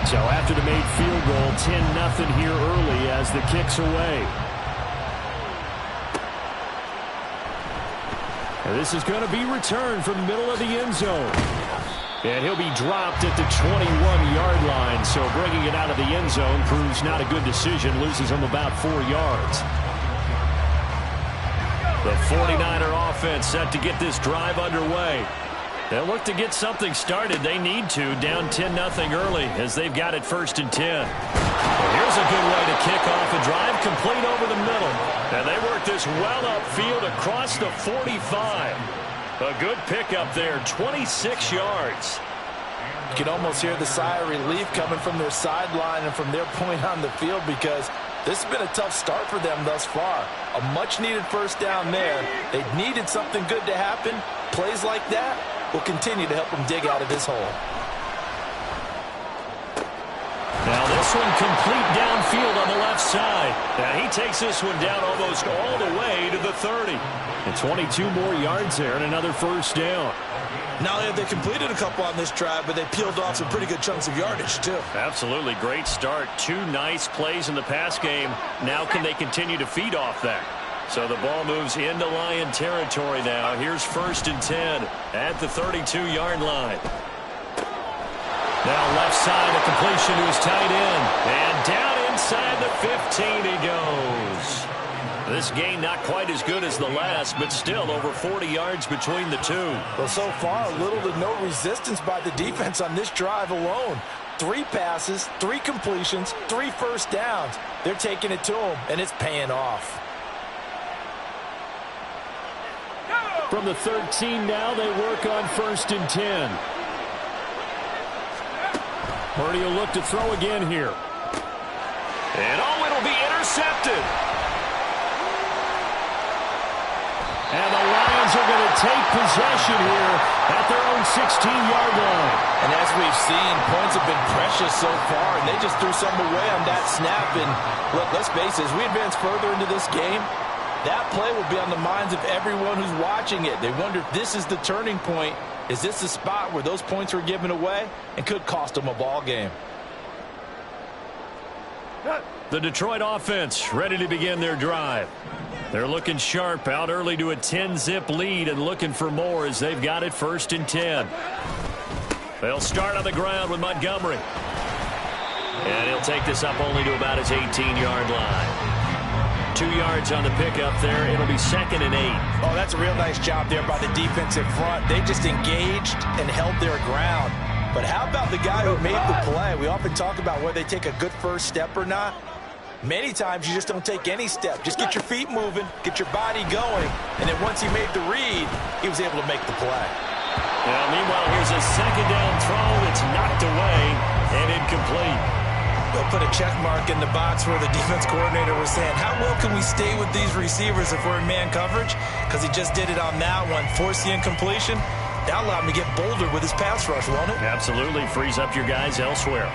So after the made field goal, 10-0 here early as the kick's away. And this is going to be returned from the middle of the end zone. And he'll be dropped at the 21-yard line. So bringing it out of the end zone proves not a good decision. Loses him about 4 yards. The 49er offense set to get this drive underway. They'll look to get something started. They need to. Down 10-0 early as they've got it 1st and 10. Well, here's a good way to kick off a drive complete over the middle. And they work this well upfield across the 45. A good pickup there, 26 yards. You can almost hear the sigh of relief coming from their sideline and from their point on the field because this has been a tough start for them thus far. A much-needed first down there. They needed something good to happen. Plays like that will continue to help them dig out of this hole. Now this one complete downfield on the left side. Now he takes this one down almost all the way to the 30. And 22 more yards there and another first down. Not only have they completed a couple on this drive, but they peeled off some pretty good chunks of yardage, too. Absolutely great start. 2 nice plays in the pass game. Now can they continue to feed off that? So the ball moves into Lion territory now. Here's 1st and 10 at the 32-yard line. Now left side, a completion to his tight end. And down inside the 15 he goes. This game not quite as good as the last, but still over 40 yards between the two. Well, so far, little to no resistance by the defense on this drive alone. 3 passes, 3 completions, 3 first downs. They're taking it to him, and it's paying off. From the 13 now, they work on 1st and 10. Purdy will look to throw again here. And it'll be intercepted. And the Lions are going to take possession here at their own 16-yard line. And as we've seen, points have been precious so far, and they just threw some away on that snap. And look, let's face it, as we advance further into this game, that play will be on the minds of everyone who's watching it. They wonder if this is the turning point. Is this the spot where those points were given away and could cost them a ball game? The Detroit offense ready to begin their drive. They're looking sharp, out early to a 10-zip lead and looking for more as they've got it 1st and 10. They'll start on the ground with Montgomery. And he'll take this up only to about his 18-yard line. 2 yards on the pickup there. It'll be 2nd and 8. Oh, that's a real nice job there by the defensive front. They just engaged and held their ground. But how about the guy who made the play? We often talk about whether they take a good first step or not. Many times you just don't take any step. Just get your feet moving, get your body going, and then once he made the read, he was able to make the play. Now, meanwhile, here's a 2nd down throw that's knocked away and incomplete. They'll put a check mark in the box where the defense coordinator was saying, how well can we stay with these receivers if we're in man coverage? Because he just did it on that one, forced the incompletion. That allowed him to get bolder with his pass rush, won't it? Absolutely. Frees up your guys elsewhere.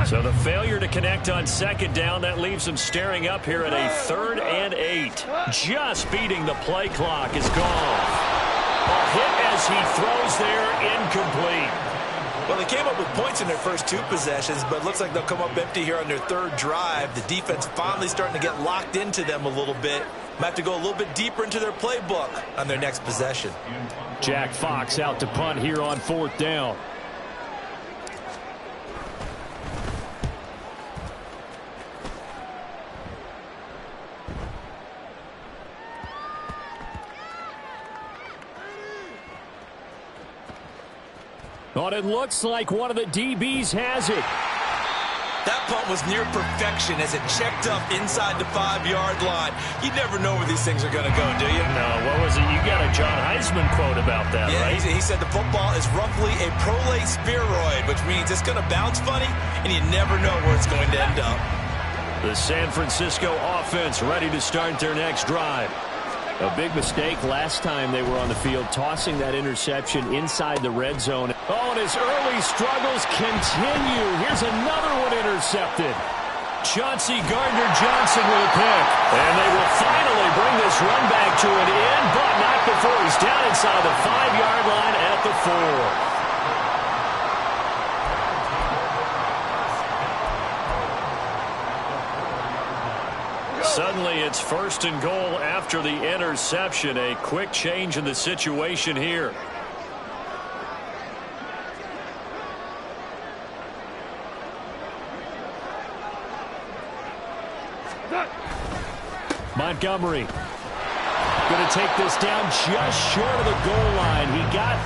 So the failure to connect on 2nd down, that leaves them staring up here at a 3rd and 8. Just beating the play clock is gone. A hit as he throws there, incomplete. Well, they came up with points in their first 2 possessions, but it looks like they'll come up empty here on their 3rd drive. The defense finally starting to get locked into them a little bit. Might have to go a little bit deeper into their playbook on their next possession. Jack Fox out to punt here on 4th down. Oh, it looks like one of the DBs has it. That punt was near perfection as it checked up inside the 5-yard line. You never know where these things are going to go, do you? No, what was it? You got a John Heisman quote about that, yeah, right? He said the football is roughly a prolate spheroid, which means it's going to bounce funny, and you never know where it's going to end up. The San Francisco offense ready to start their next drive. A big mistake last time they were on the field, tossing that interception inside the red zone. Oh, and his early struggles continue. Here's another one intercepted. Chauncey Gardner-Johnson with a pick. And they will finally bring this run back to an end, but not before he's down inside the 5-yard line at the 4. Suddenly, it's 1st and goal after the interception. A quick change in the situation here. Montgomery going to take this down just short of the goal line. He got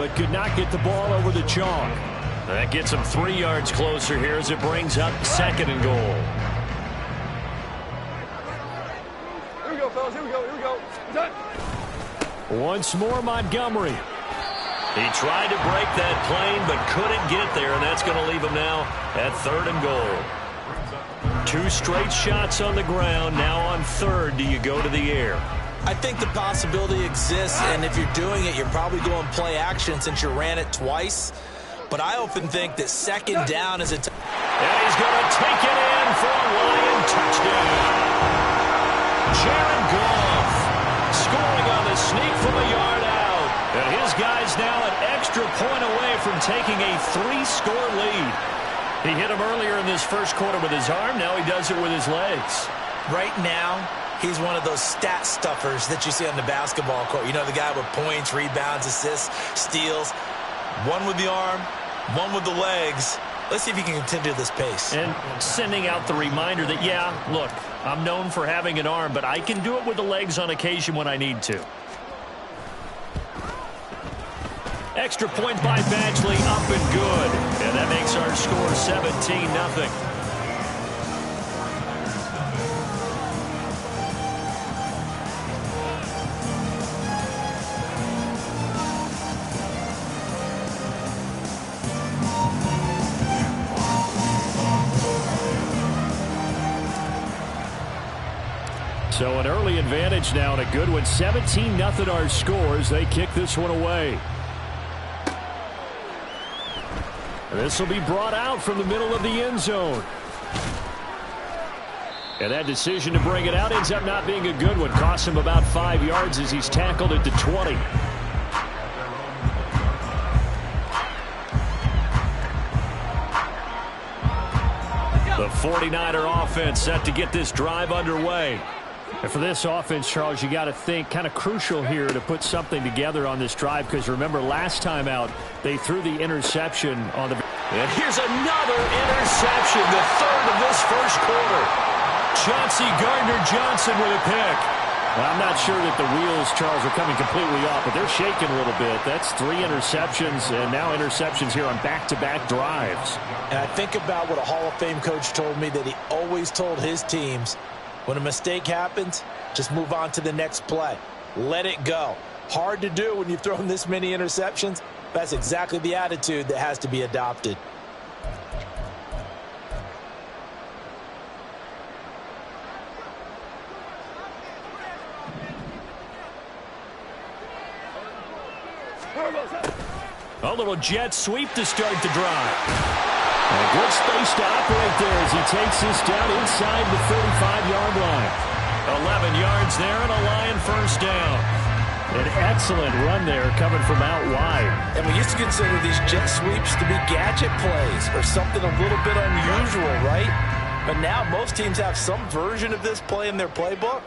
but could not get the ball over the chalk. That gets him 3 yards closer here as it brings up 2nd and goal. Here we go, fellas. Here we go. Here we go. Done. Once more, Montgomery. He tried to break that plane but couldn't get there, and that's going to leave him now at 3rd and goal. 2 straight shots on the ground. Now on 3rd, do you go to the air? I think the possibility exists, and if you're doing it, you're probably going play action since you ran it twice. but I often think that second down is a time. And he's going to take it in for a Lion touchdown. Jared Goff scoring on the sneak from a yard out. And his guy's now an extra point away from taking a 3-score lead. He hit him earlier in this first quarter with his arm. Now he does it with his legs. Right now, he's one of those stat stuffers that you see on the basketball court. You know, the guy with points, rebounds, assists, steals. One with the arm, one with the legs. Let's see if he can continue this pace. And sending out the reminder that, yeah, look, I'm known for having an arm, but I can do it with the legs on occasion when I need to. Extra point by Badgley, up and good. And that makes our score 17-0. So an early advantage now and a good one. 17-0 our scores. They kick this one away. This will be brought out from the middle of the end zone. And that decision to bring it out ends up not being a good one. Costs him about 5 yards as he's tackled at the 20. The 49er offense set to get this drive underway. And for this offense, Charles, you got to think kind of crucial here to put something together on this drive, because remember last time out they threw the interception on the. And here's another interception, the third of this first quarter. Chauncey Gardner-Johnson with a pick. Well, I'm not sure that the wheels, Charles, are coming completely off, but they're shaking a little bit. That's 3 interceptions, and now interceptions here on back-to-back drives. And I think about what a Hall of Fame coach told me, that he always told his teams, when a mistake happens, just move on to the next play. Let it go. Hard to do when you've thrown this many interceptions. That's exactly the attitude that has to be adopted. A little jet sweep to start the drive. And a good space to operate there as he takes this down inside the 35-yard line. 11 yards there and a Lion first down. An excellent run there coming from out wide. And we used to consider these jet sweeps to be gadget plays or something a little bit unusual, right? But now most teams have some version of this play in their playbook.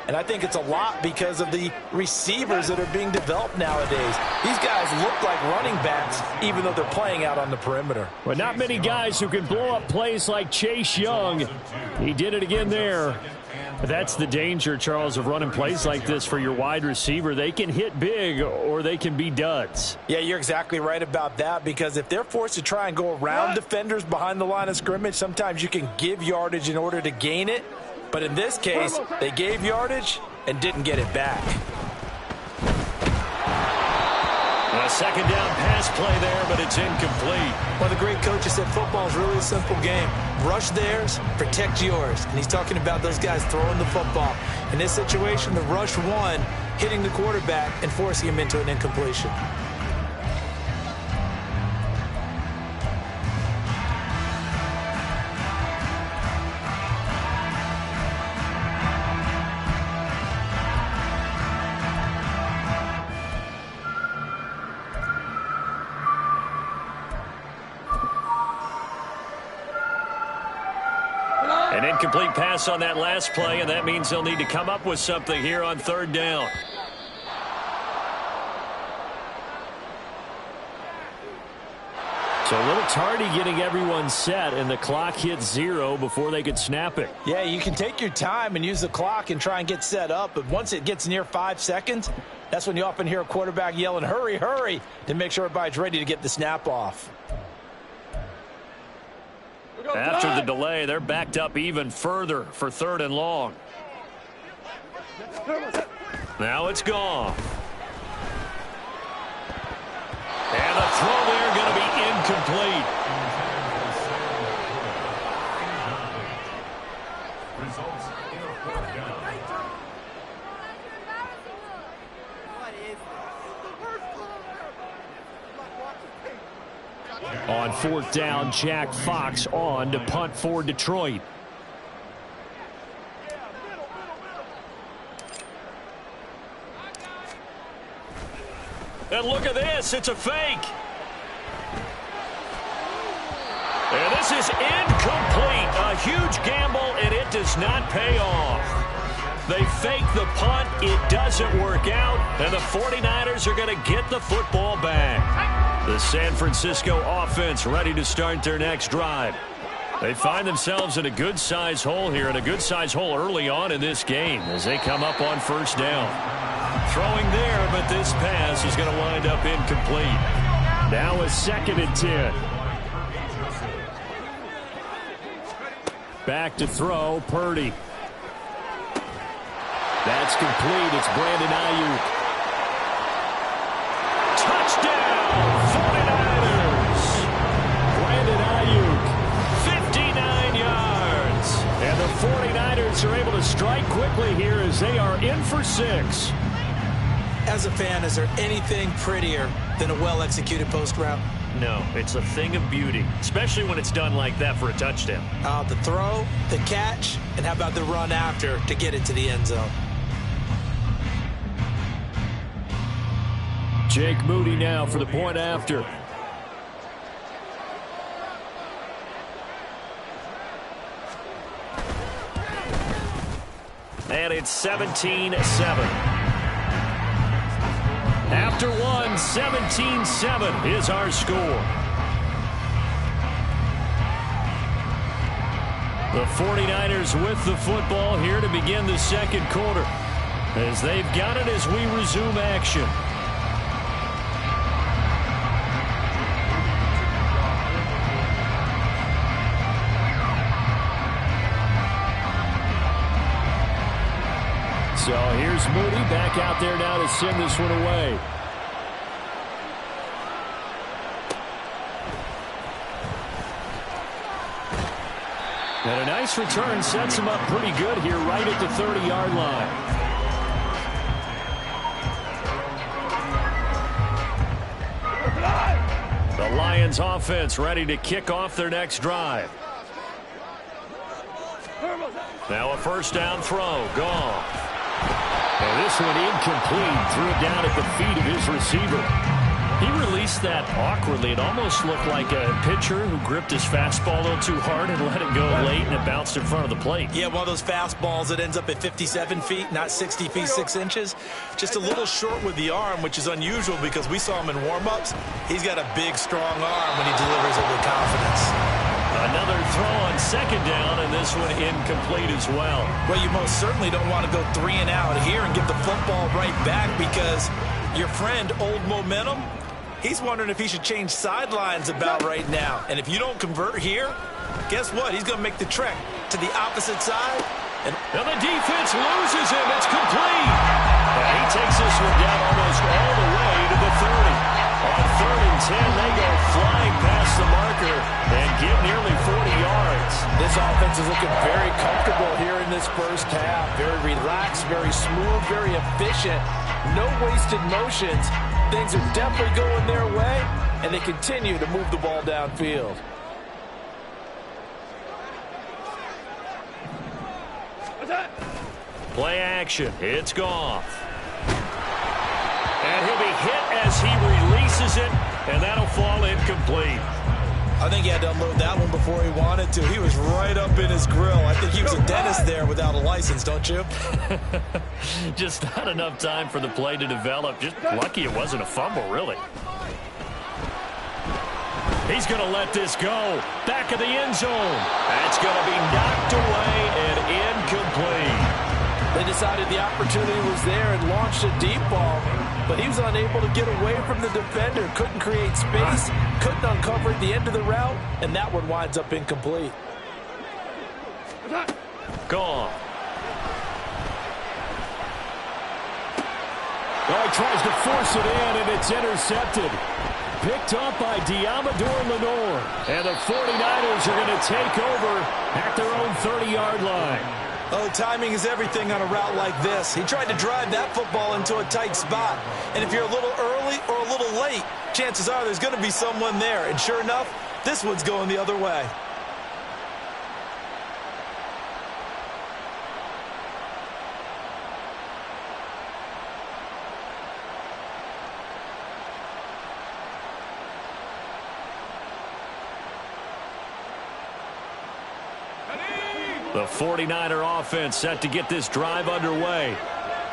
And I think it's a lot because of the receivers that are being developed nowadays. These guys look like running backs, even though they're playing out on the perimeter. But not many guys who can blow up plays like Chase Young. He did it again there. But that's the danger, Charles, of running plays like this for your wide receiver. They can hit big or they can be duds. Yeah, you're exactly right about that, because if they're forced to try and go around defenders behind the line of scrimmage, sometimes you can give yardage in order to gain it. But in this case, they gave yardage and didn't get it back. A second down pass play there, but it's incomplete. Well, the great coach said football is really a simple game. Rush theirs, protect yours. And he's talking about those guys throwing the football. In this situation, the rush one, hitting the quarterback and forcing him into an incompletion. An incomplete pass on that last play, and that means they'll need to come up with something here on third down. So a little tardy getting everyone set, and the clock hits 0 before they could snap it. Yeah, you can take your time and use the clock and try and get set up, but once it gets near 5 seconds, that's when you often hear a quarterback yelling, hurry, hurry, to make sure everybody's ready to get the snap off. After the delay, they're backed up even further for third and long. Now it's gone. And the throw there going to be incomplete. On 4th down, Jack Fox on to punt for Detroit. And look at this. It's a fake. And this is incomplete. A huge gamble, and it does not pay off. They fake the punt. It doesn't work out. And the 49ers are going to get the football back. The San Francisco offense ready to start their next drive. They find themselves in a good-sized hole here, and a good-sized hole early on in this game as they come up on 1st down. Throwing there, but this pass is going to wind up incomplete. Now a 2nd and 10. Back to throw, Purdy. That's complete. It's Brandon Ayuk. Touchdown, 49ers. Brandon Ayuk, 59 yards. And the 49ers are able to strike quickly here as they are in for 6. As a fan, is there anything prettier than a well-executed post route? No, it's a thing of beauty, especially when it's done like that for a touchdown. The throw, the catch, and how about the run after to get it to the end zone? Jake Moody now for the point after. And it's 17-7. After one, 17-7 is our score. The 49ers with the football here to begin the 2nd quarter, as they've got it as we resume action. So here's Moody back out there now to send this one away. And a nice return sets him up pretty good here right at the 30-yard line. The Lions offense ready to kick off their next drive. Now a 1st down throw. Gone. And this one incomplete. Threw it down at the feet of his receiver. He released that awkwardly. It almost looked like a pitcher who gripped his fastball a little too hard and let it go late, and it bounced in front of the plate. Yeah, one of those fastballs that ends up at 57 feet, not 60 feet, 6 inches. Just a little short with the arm, which is unusual because we saw him in warm-ups. He's got a big, strong arm when he delivers it with confidence. Another throw on 2nd down, and this one incomplete as well. Well, you most certainly don't want to go 3 and out here and give the football right back because your friend, Old Momentum, he's wondering if he should change sidelines about right now. And if you don't convert here, guess what? He's going to make the trek to the opposite side. And the defense loses him. It's complete. And he takes this one down almost all the way to the 30. On 3rd and 10, they go flying past the marker and get nearly 40 yards. This offense is looking very comfortable here in this 1st half. Very relaxed, very smooth, very efficient. No wasted motions. Things are definitely going their way, and they continue to move the ball downfield. Play action. It's Goff. And he'll be hit as he releases it, and that'll fall incomplete. I think he had to unload that one before he wanted to. He was right up in his grill. I think he was a dentist there without a license, don't you? Just not enough time for the play to develop. Just lucky it wasn't a fumble, really. He's going to let this go. Back of the end zone. That's going to be knocked away and incomplete. They decided the opportunity was there and launched a deep ball, but he was unable to get away from the defender, couldn't create space, couldn't uncover at the end of the route, and that one winds up incomplete. Gone. Oh, he tries to force it in, and it's intercepted. Picked up by Diamador Lenore. And the 49ers are going to take over at their own 30-yard line. Oh, timing is everything on a route like this. He tried to drive that football into a tight spot. And if you're a little early or a little late, chances are there's going to be someone there. And sure enough, this one's going the other way. The 49er offense set to get this drive underway.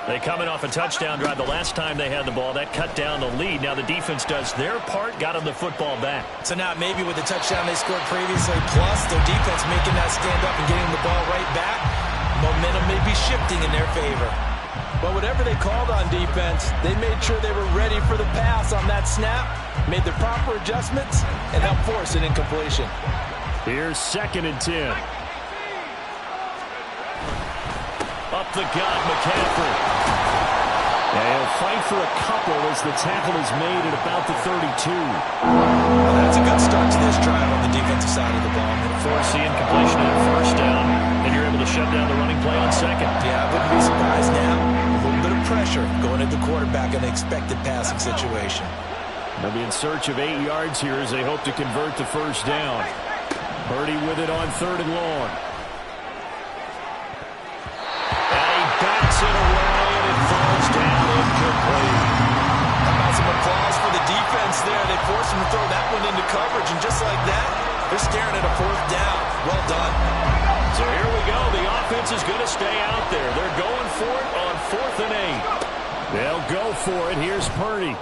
They coming off a touchdown drive the last time they had the ball. That cut down the lead. Now the defense does their part, got them the football back. So now maybe with the touchdown they scored previously, plus their defense making that stand up and getting the ball right back, momentum may be shifting in their favor. But whatever they called on defense, they made sure they were ready for the pass on that snap, made the proper adjustments, and helped force an incompletion. Here's 2nd and 10. Up the gut, McCaffrey. And he'll fight for a couple as the tackle is made at about the 32. Well, that's a good start to this drive on the defensive side of the ball. Force the incompletion at 1st down, and you're able to shut down the running play on 2nd. Yeah, I wouldn't be surprised now. A little bit of pressure going at the quarterback in an expected passing situation. They'll be in search of 8 yards here as they hope to convert the 1st down. Purdy with it on 3rd and long. Bats it away, and it falls down incomplete. How about some applause for the defense there? They forced him to throw that one into coverage, and just like that, they're staring at a 4th down. Well done. So here we go. The offense is going to stay out there. They're going for it on 4th and 8. They'll go for it. Here's Purdy.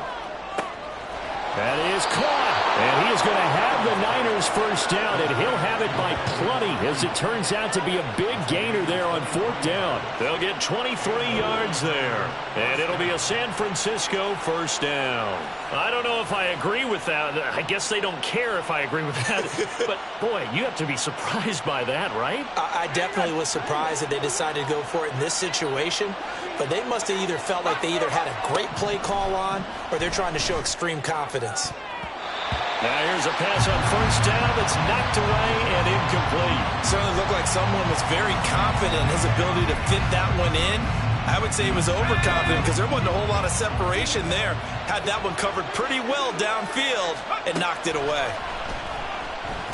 That is caught. And he is going to have the Niners 1st down, and he'll have it by plenty as it turns out to be a big gainer there on 4th down. They'll get 23 yards there, and it'll be a San Francisco 1st down. I don't know if I agree with that. I guess they don't care if I agree with that. But, boy, you have to be surprised by that, right? I definitely was surprised that they decided to go for it in this situation, but they must have either felt like they either had a great play call on or they're trying to show extreme confidence. Now here's a pass on 1st down that's knocked away and incomplete. Certainly looked like someone was very confident in his ability to fit that one in. I would say he was overconfident because there wasn't a whole lot of separation there. Had that one covered pretty well downfield and knocked it away.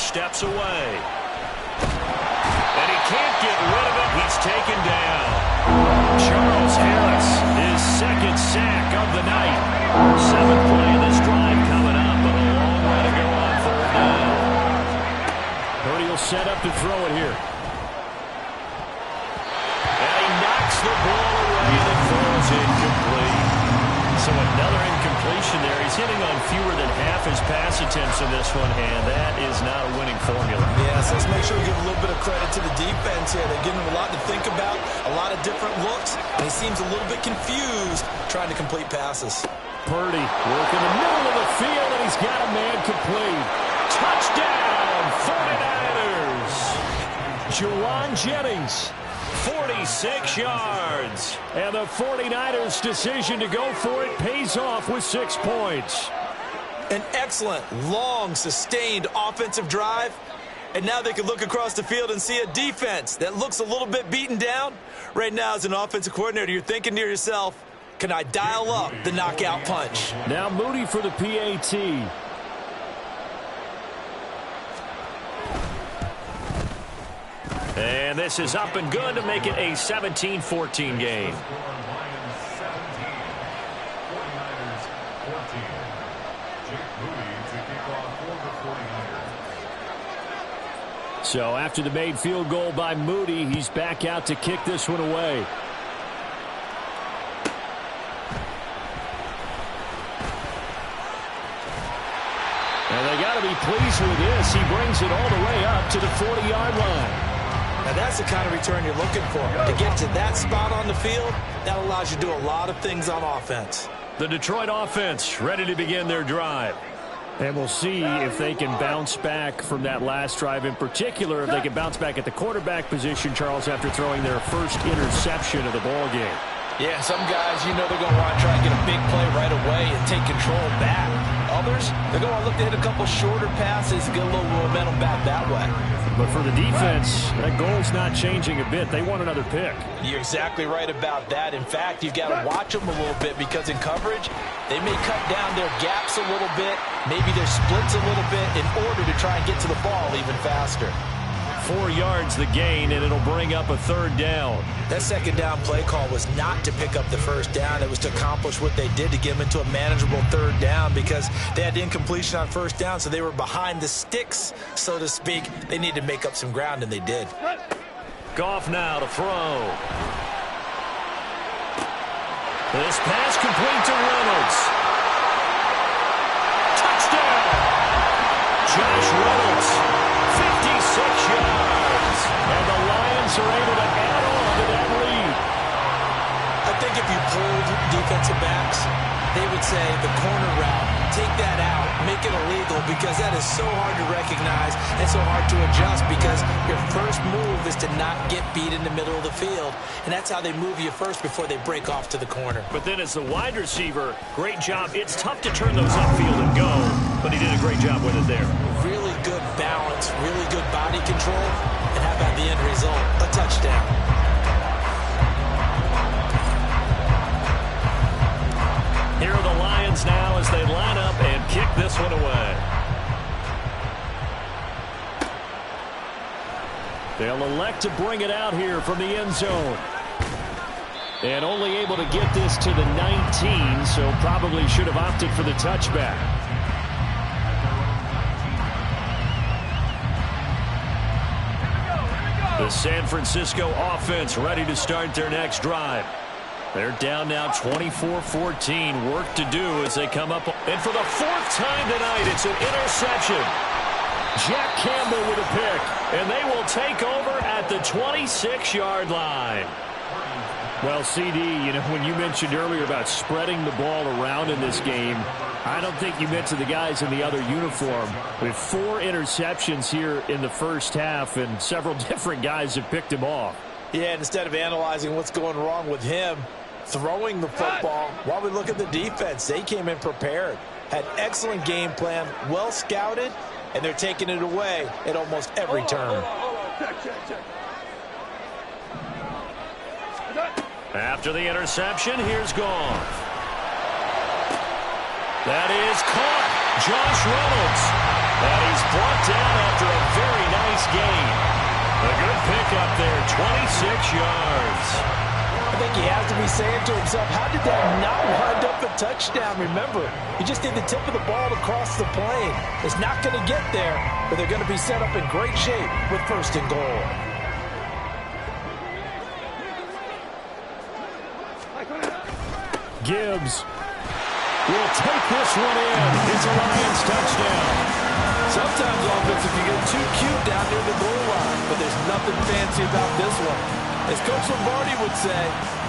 Steps away. And he can't get rid of it. He's taken down. Charles Harris, his 2nd sack of the night. 7th play of this drive coming up, but a long way to go on 3rd down. Purdy will set up to throw it here. And he knocks the ball away and it falls incomplete. So another incompletion there. He's hitting on fewer than half his pass attempts in this one, and that is not a winning formula. Yes, let's make sure we give a little bit of credit to the defense here. They're giving him a lot to think about, a lot of different looks, and he seems a little bit confused trying to complete passes. Purdy working the middle of the field, and he's got a man complete. Touchdown, 49ers! Juwan Jennings, 46 yards. And the 49ers' decision to go for it pays off with 6 points. An excellent, long, sustained offensive drive. And now they can look across the field and see a defense that looks a little bit beaten down. Right now, as an offensive coordinator, you're thinking to yourself, can I dial up the knockout punch? Now Moody for the PAT. And this is up and good to make it a 17-14 game. So after the made field goal by Moody, he's back out to kick this one away. And they got to be pleased with this. He brings it all the way up to the 40-yard line. Now that's the kind of return you're looking for. To get to that spot on the field, that allows you to do a lot of things on offense. The Detroit offense ready to begin their drive. And we'll see if they can bounce back from that last drive. In particular, if they can bounce back at the quarterback position, Charles, after throwing their first interception of the ball game. Yeah, some guys, you know they're going to want to try and get a big play right away and take control back. Others, they're going to look to hit a couple shorter passes and get a little momentum back that way. But for the defense, that goal's not changing a bit. They want another pick. You're exactly right about that. In fact, you've got to watch them a little bit because in coverage, they may cut down their gaps a little bit, maybe their splits a little bit in order to try and get to the ball even faster. 4 yards the gain, and it'll bring up a third down. That second down play call was not to pick up the first down. It was to accomplish what they did to get them into a manageable third down because they had incompletion on first down, so they were behind the sticks, so to speak. They needed to make up some ground, and they did. Goff now to throw. This pass complete to Reynolds. Touchdown! Josh Reynolds, 56 yards. And the Lions are able to add on to that lead. I think if you pulled defensive backs, they would say the corner route, take that out, make it illegal because that is so hard to recognize and so hard to adjust because your first move is to not get beat in the middle of the field. And that's how they move you first before they break off to the corner. But then as the wide receiver, great job. It's tough to turn those upfield and go, but he did a great job with it there. Really good balance, really good body control. And how about the end result? A touchdown. Here are the Lions now as they line up and kick this one away. They'll elect to bring it out here from the end zone. And only able to get this to the 19, so probably should have opted for the touchback. The San Francisco offense ready to start their next drive. They're down now 24-14. Work to do as they come up. And for the 4th time tonight, it's an interception. Jack Campbell with a pick. And they will take over at the 26-yard line. Well, CD, you know, when you mentioned earlier about spreading the ball around in this game, I don't think you mentioned the guys in the other uniform. With 4 interceptions here in the first half, and several different guys have picked him off. Yeah, and instead of analyzing what's going wrong with him, throwing the football, while we look at the defense, they came in prepared, had excellent game plan, well scouted, and they're taking it away at almost every turn. Check. After the interception, here's Goff. That is caught. Josh Reynolds. And he's brought down after a very nice gain. A good pickup there, 26 yards. I think he has to be saying to himself, how did that not wind up a touchdown? Remember, you just need the tip of the ball to cross the plane. It's not going to get there, but they're going to be set up in great shape with 1st and goal. Gibbs will take this one in. It's a Lions touchdown. Sometimes offensive can get too cute down near the goal line, but there's nothing fancy about this one. As Coach Lombardi would say,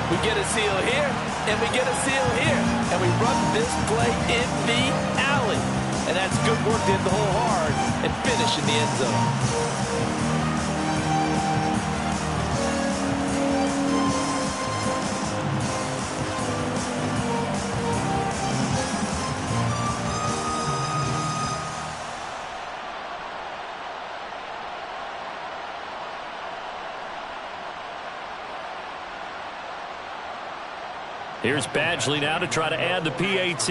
we get a seal here, and we get a seal here, and we run this play in the alley. And that's good work to hit the hole hard and finish in the end zone. Here's Badgley now to try to add the PAT.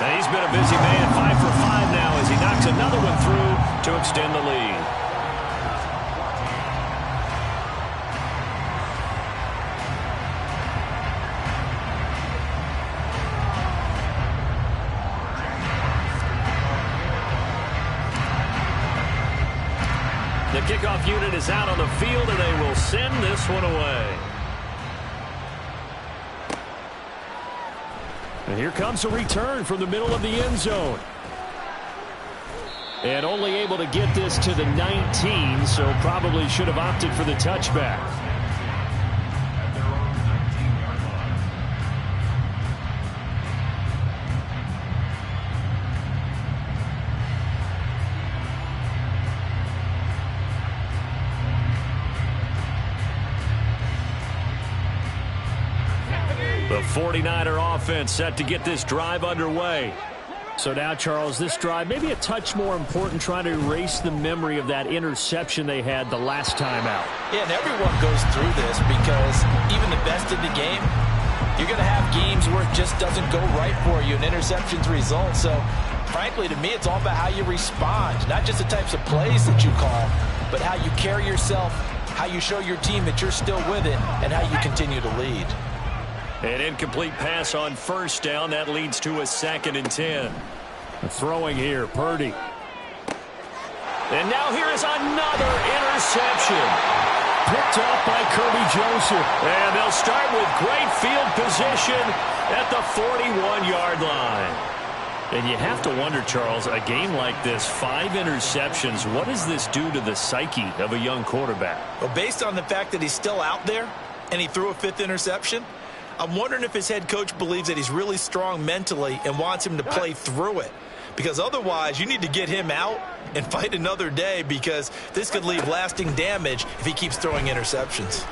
And he's been a busy man, 5 for 5 now as he knocks another one through to extend the lead. The kickoff unit is out on the field, and they will send this one away. And here comes a return from the middle of the end zone. And only able to get this to the 19, so probably should have opted for the touchback. The 49er offense set to get this drive underway. So now, Charles, this drive maybe a touch more important, trying to erase the memory of that interception they had the last time out. Yeah, and everyone goes through this because even the best in the game, you're going to have games where it just doesn't go right for you and interceptions result. So, frankly, to me, it's all about how you respond, not just the types of plays that you call, but how you carry yourself, how you show your team that you're still with it, and how you continue to lead. An incomplete pass on first down. That leads to a 2nd and 10. Throwing here, Purdy. And now here is another interception. Picked off by Kirby Joseph. And they'll start with great field position at the 41-yard line. And you have to wonder, Charles, a game like this, 5 interceptions, what does this do to the psyche of a young quarterback? Well, based on the fact that he's still out there and he threw a 5th interception, I'm wondering if his head coach believes that he's really strong mentally and wants him to play through it. Because otherwise, you need to get him out and fight another day, because this could leave lasting damage if he keeps throwing interceptions.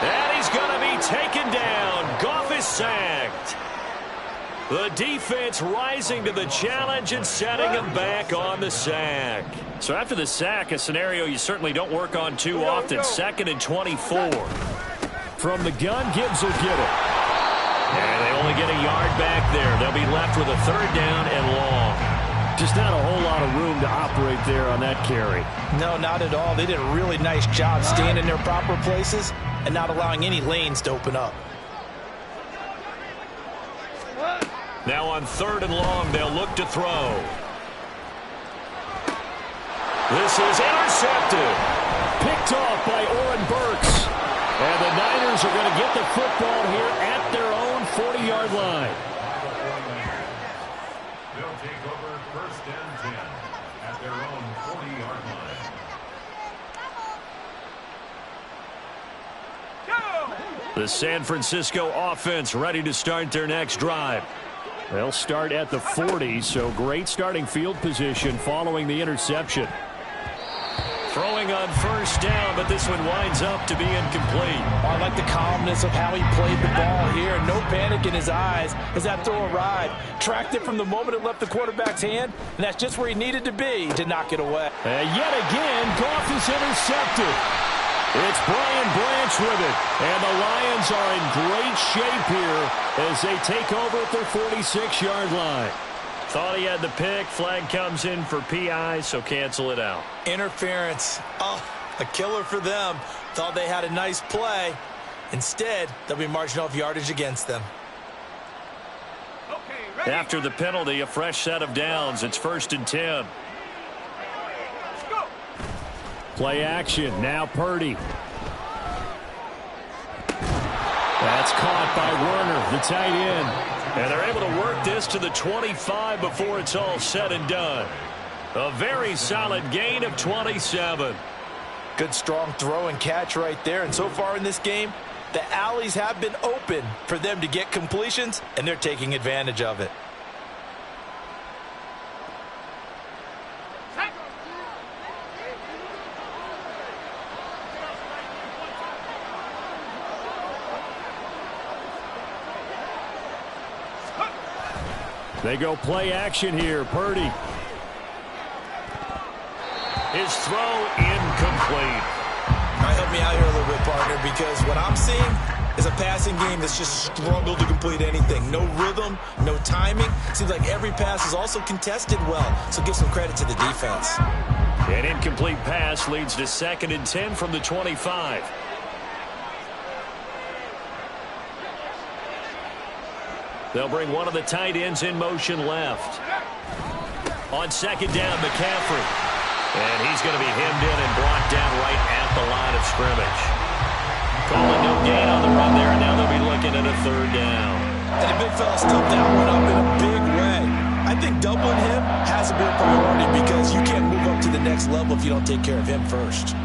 And he's going to be taken down. Goff is sacked. The defense rising to the challenge and setting him back on the sack. So after the sack, a scenario you certainly don't work on too often. 2nd and 24. From the gun, Gibbs will get it. And they only get a yard back there. They'll be left with a 3rd down and long. Just not a whole lot of room to operate there on that carry. No, not at all. They did a really nice job staying in their proper places and not allowing any lanes to open up. Now on 3rd and long, they'll look to throw. This is intercepted. Picked off by Oren Burks. And the Niners are going to get the football here at their own 40-yard line. They'll take over 1st and 10 at their own 40-yard line. The San Francisco offense ready to start their next drive. They'll start at the 40, so great starting field position following the interception. Throwing on 1st down, but this one winds up to be incomplete. I like the calmness of how he played the ball here. No panic in his eyes as that throw arrived. Tracked it from the moment it left the quarterback's hand, and that's just where he needed to be to knock it away. And yet again, Goff is intercepted. It's Brian Branch with it. And the Lions are in great shape here as they take over at their 46-yard line. Thought he had the pick. Flag comes in for PI, so cancel it out. Interference. Oh, a killer for them. Thought they had a nice play. Instead, they'll be marching off yardage against them. After the penalty, a fresh set of downs. It's 1st and 10. Play action. Now Purdy. That's caught by Werner, the tight end. And they're able to work this to the 25 before it's all said and done. A very solid gain of 27. Good strong throw and catch right there. And so far in this game, the alleys have been open for them to get completions, and they're taking advantage of it. They go play action here. Purdy. His throw incomplete. All right, help me out here a little bit, partner, because what I'm seeing is a passing game that's just struggled to complete anything. No rhythm, no timing. Seems like every pass is also contested well, so give some credit to the defense. An incomplete pass leads to 2nd and 10 from the 25. They'll bring one of the tight ends in motion left. On 2nd down, McCaffrey. And he's going to be hemmed in and brought down right at the line of scrimmage. Calling no gain on the run there, and now they'll be looking at a 3rd down. And the big fella stuffed that one up in a big way. I think doubling him has to be a priority because you can't move up to the next level if you don't take care of him first.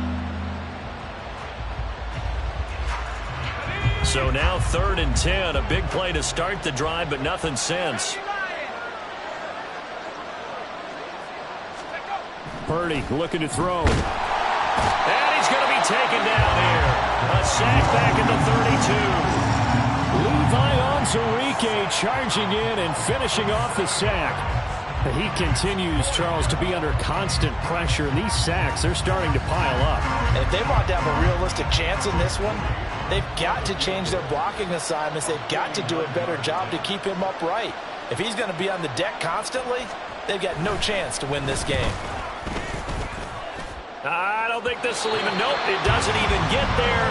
So now 3rd and 10, a big play to start the drive, but nothing since. Purdy looking to throw. And he's going to be taken down here. A sack back at the 32. Levi Onwuzurike charging in and finishing off the sack. He continues, Charles, to be under constant pressure. And these sacks, they're starting to pile up. And if they want to have a realistic chance in this one, they've got to change their blocking assignments. They've got to do a better job to keep him upright. If he's going to be on the deck constantly, they've got no chance to win this game. I don't think this will even, nope, it doesn't even get there.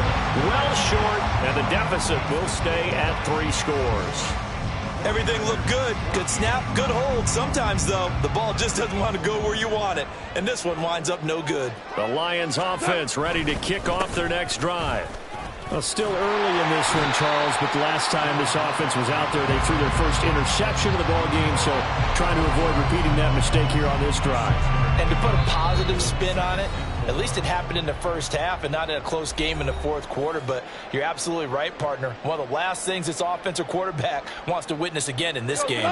Well short, and the deficit will stay at 3 scores. Everything looked good. Good snap, good hold. Sometimes, though, the ball just doesn't want to go where you want it. And this one winds up no good. The Lions offense ready to kick off their next drive. Well, still early in this one, Charles, but the last time this offense was out there, they threw their first interception of the ball game, so trying to avoid repeating that mistake here on this drive. And to put a positive spin on it, at least it happened in the first half and not in a close game in the fourth quarter. But you're absolutely right, partner. One of the last things this offensive quarterback wants to witness again in this game.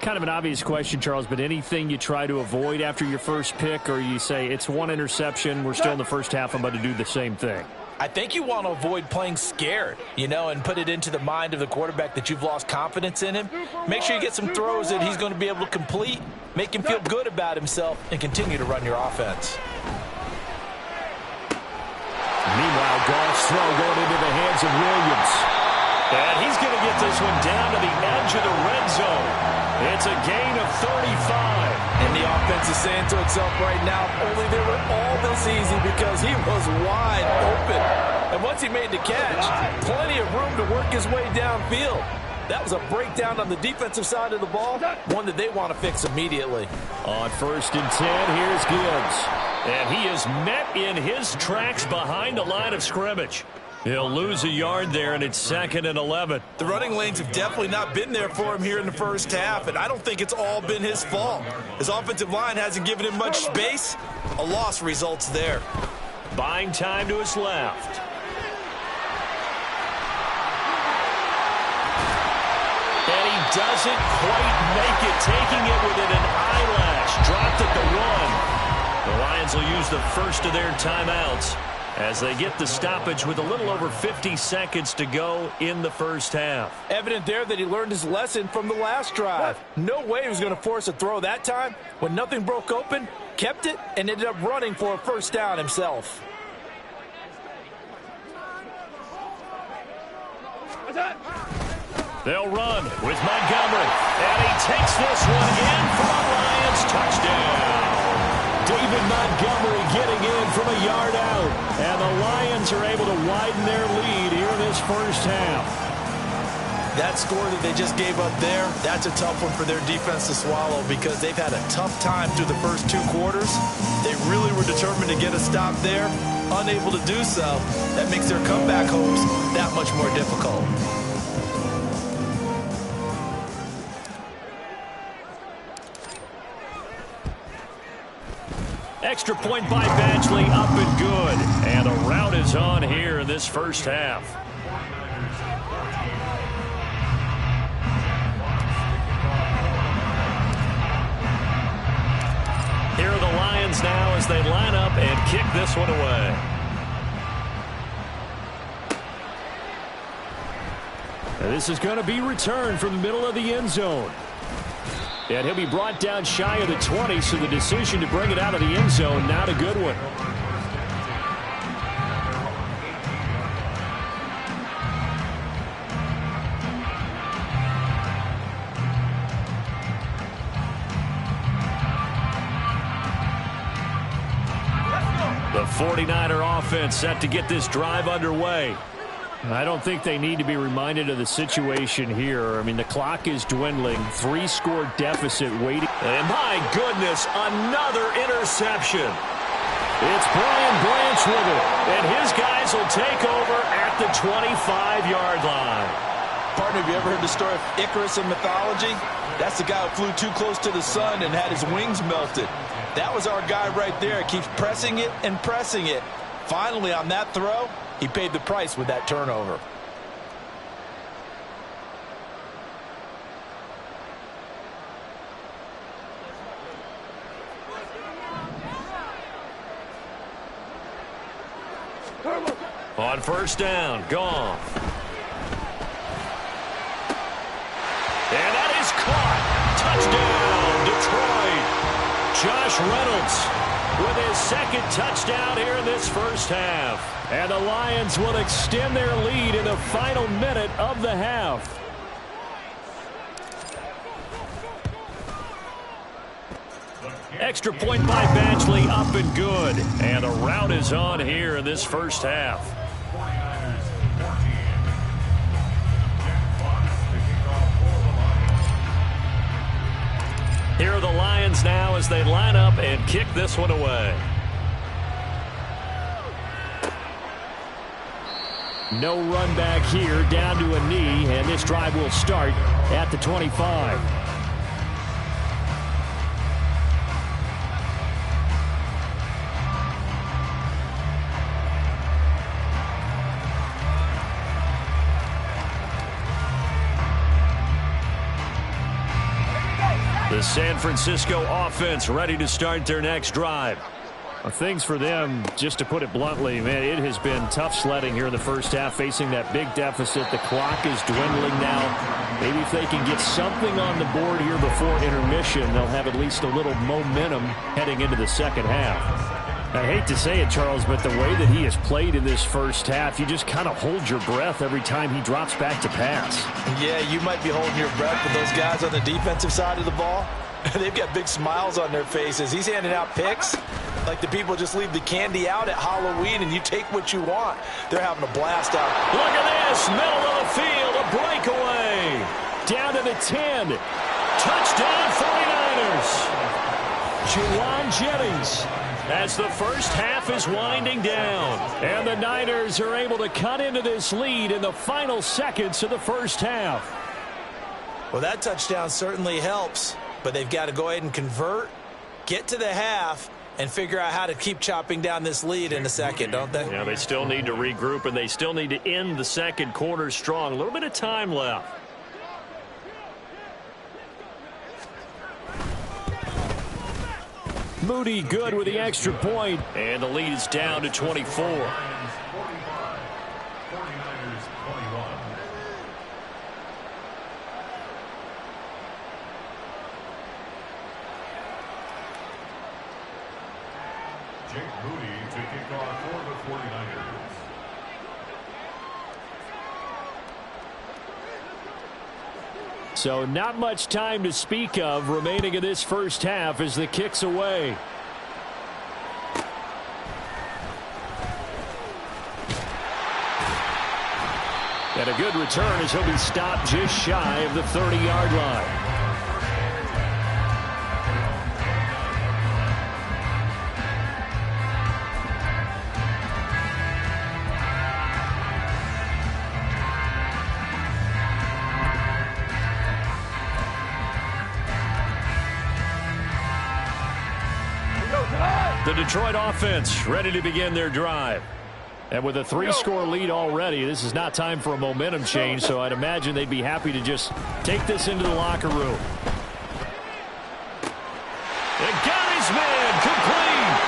Kind of an obvious question, Charles, but anything you try to avoid after your first pick, or you say it's one interception, we're still in the first half, I'm about to do the same thing? I think you want to avoid playing scared, and put it into the mind of the quarterback that you've lost confidence in him. Make sure you get some throws that he's going to be able to complete, make him feel good about himself, and continue to run your offense. Meanwhile, Goff's throw going into the hands of Williams. And he's going to get this one down to the edge of the red zone. It's a gain of 35. And the offense is saying to itself right now, only they were all this easy because he was wide open. And once he made the catch, plenty of room to work his way downfield. That was a breakdown on the defensive side of the ball, one that they want to fix immediately. On 1st and 10, here's Gibbs. And he is met in his tracks behind the line of scrimmage. He'll lose a yard there, and it's 2nd and 11. The running lanes have definitely not been there for him here in the first half, and I don't think it's all been his fault. His offensive line hasn't given him much space. A loss results there. Buying time to his left. And he doesn't quite make it, taking it within an eyelash. Dropped at the 1. The Lions will use the first of their timeouts as they get the stoppage with a little over 50 seconds to go in the first half. Evident there that he learned his lesson from the last drive. No way he was going to force a throw that time. When nothing broke open, kept it, and ended up running for a first down himself. They'll run with Montgomery. And he takes this one in for a Lions touchdown. David Montgomery getting in from a yard out. And the Lions are able to widen their lead here in this first half. That score that they just gave up there, that's a tough one for their defense to swallow because they've had a tough time through the first 2 quarters. They really were determined to get a stop there, unable to do so. That makes their comeback hopes that much more difficult. Extra point by Badgley, up and good. And a rout is on here in this first half. Here are the Lions now as they line up and kick this one away. And this is going to be returned from the middle of the end zone. And he'll be brought down shy of the 20, so the decision to bring it out of the end zone, not a good one. The 49er offense set to get this drive underway. I don't think they need to be reminded of the situation here. I mean, the clock is dwindling. 3-score deficit waiting. And my goodness, another interception. It's Brian Branch with it. And his guys will take over at the 25-yard line. Partner, have you ever heard the story of Icarus in mythology? That's the guy who flew too close to the sun and had his wings melted. That was our guy right there. Keeps pressing it and pressing it. Finally, on that throw, he paid the price with that turnover. On first down, Goff. Josh Reynolds with his second touchdown here in this first half. And the Lions will extend their lead in the final minute of the half. Extra point by Batchley, up and good. And the rout is on here in this first half. Here are the Lions now as they line up and kick this one away. No run back here, down to a knee, and this drive will start at the 25. The San Francisco offense ready to start their next drive. Things for them, just to put it bluntly, man, it has been tough sledding here in the first half, facing that big deficit. The clock is dwindling now. Maybe if they can get something on the board here before intermission, they'll have at least a little momentum heading into the second half. I hate to say it, Charles, but the way that he has played in this first half, you just kind of hold your breath every time he drops back to pass. Yeah, you might be holding your breath, but those guys on the defensive side of the ball, they've got big smiles on their faces. He's handing out picks like the people just leave the candy out at Halloween and you take what you want. They're having a blast out. Look at this, middle of the field, a breakaway. Down to the 10. Touchdown 49ers. Juwan Jennings. As the first half is winding down. And the Niners are able to cut into this lead in the final seconds of the first half. Well, that touchdown certainly helps, but they've got to go ahead and convert, get to the half, and figure out how to keep chopping down this lead in a second, don't they? Yeah, they still need to regroup, and they still need to end the second quarter strong. A little bit of time left. Moody good with the extra point, and the lead is down to 24. 49ers 21. Jake Moody to kick off for the 49ers. So not much time to speak of remaining in this first half as the kick's away. And a good return as he'll be stopped just shy of the 30-yard line. The Detroit offense ready to begin their drive. And with a 3-score lead already, this is not time for a momentum change, so I'd imagine they'd be happy to just take this into the locker room. And got his man complete.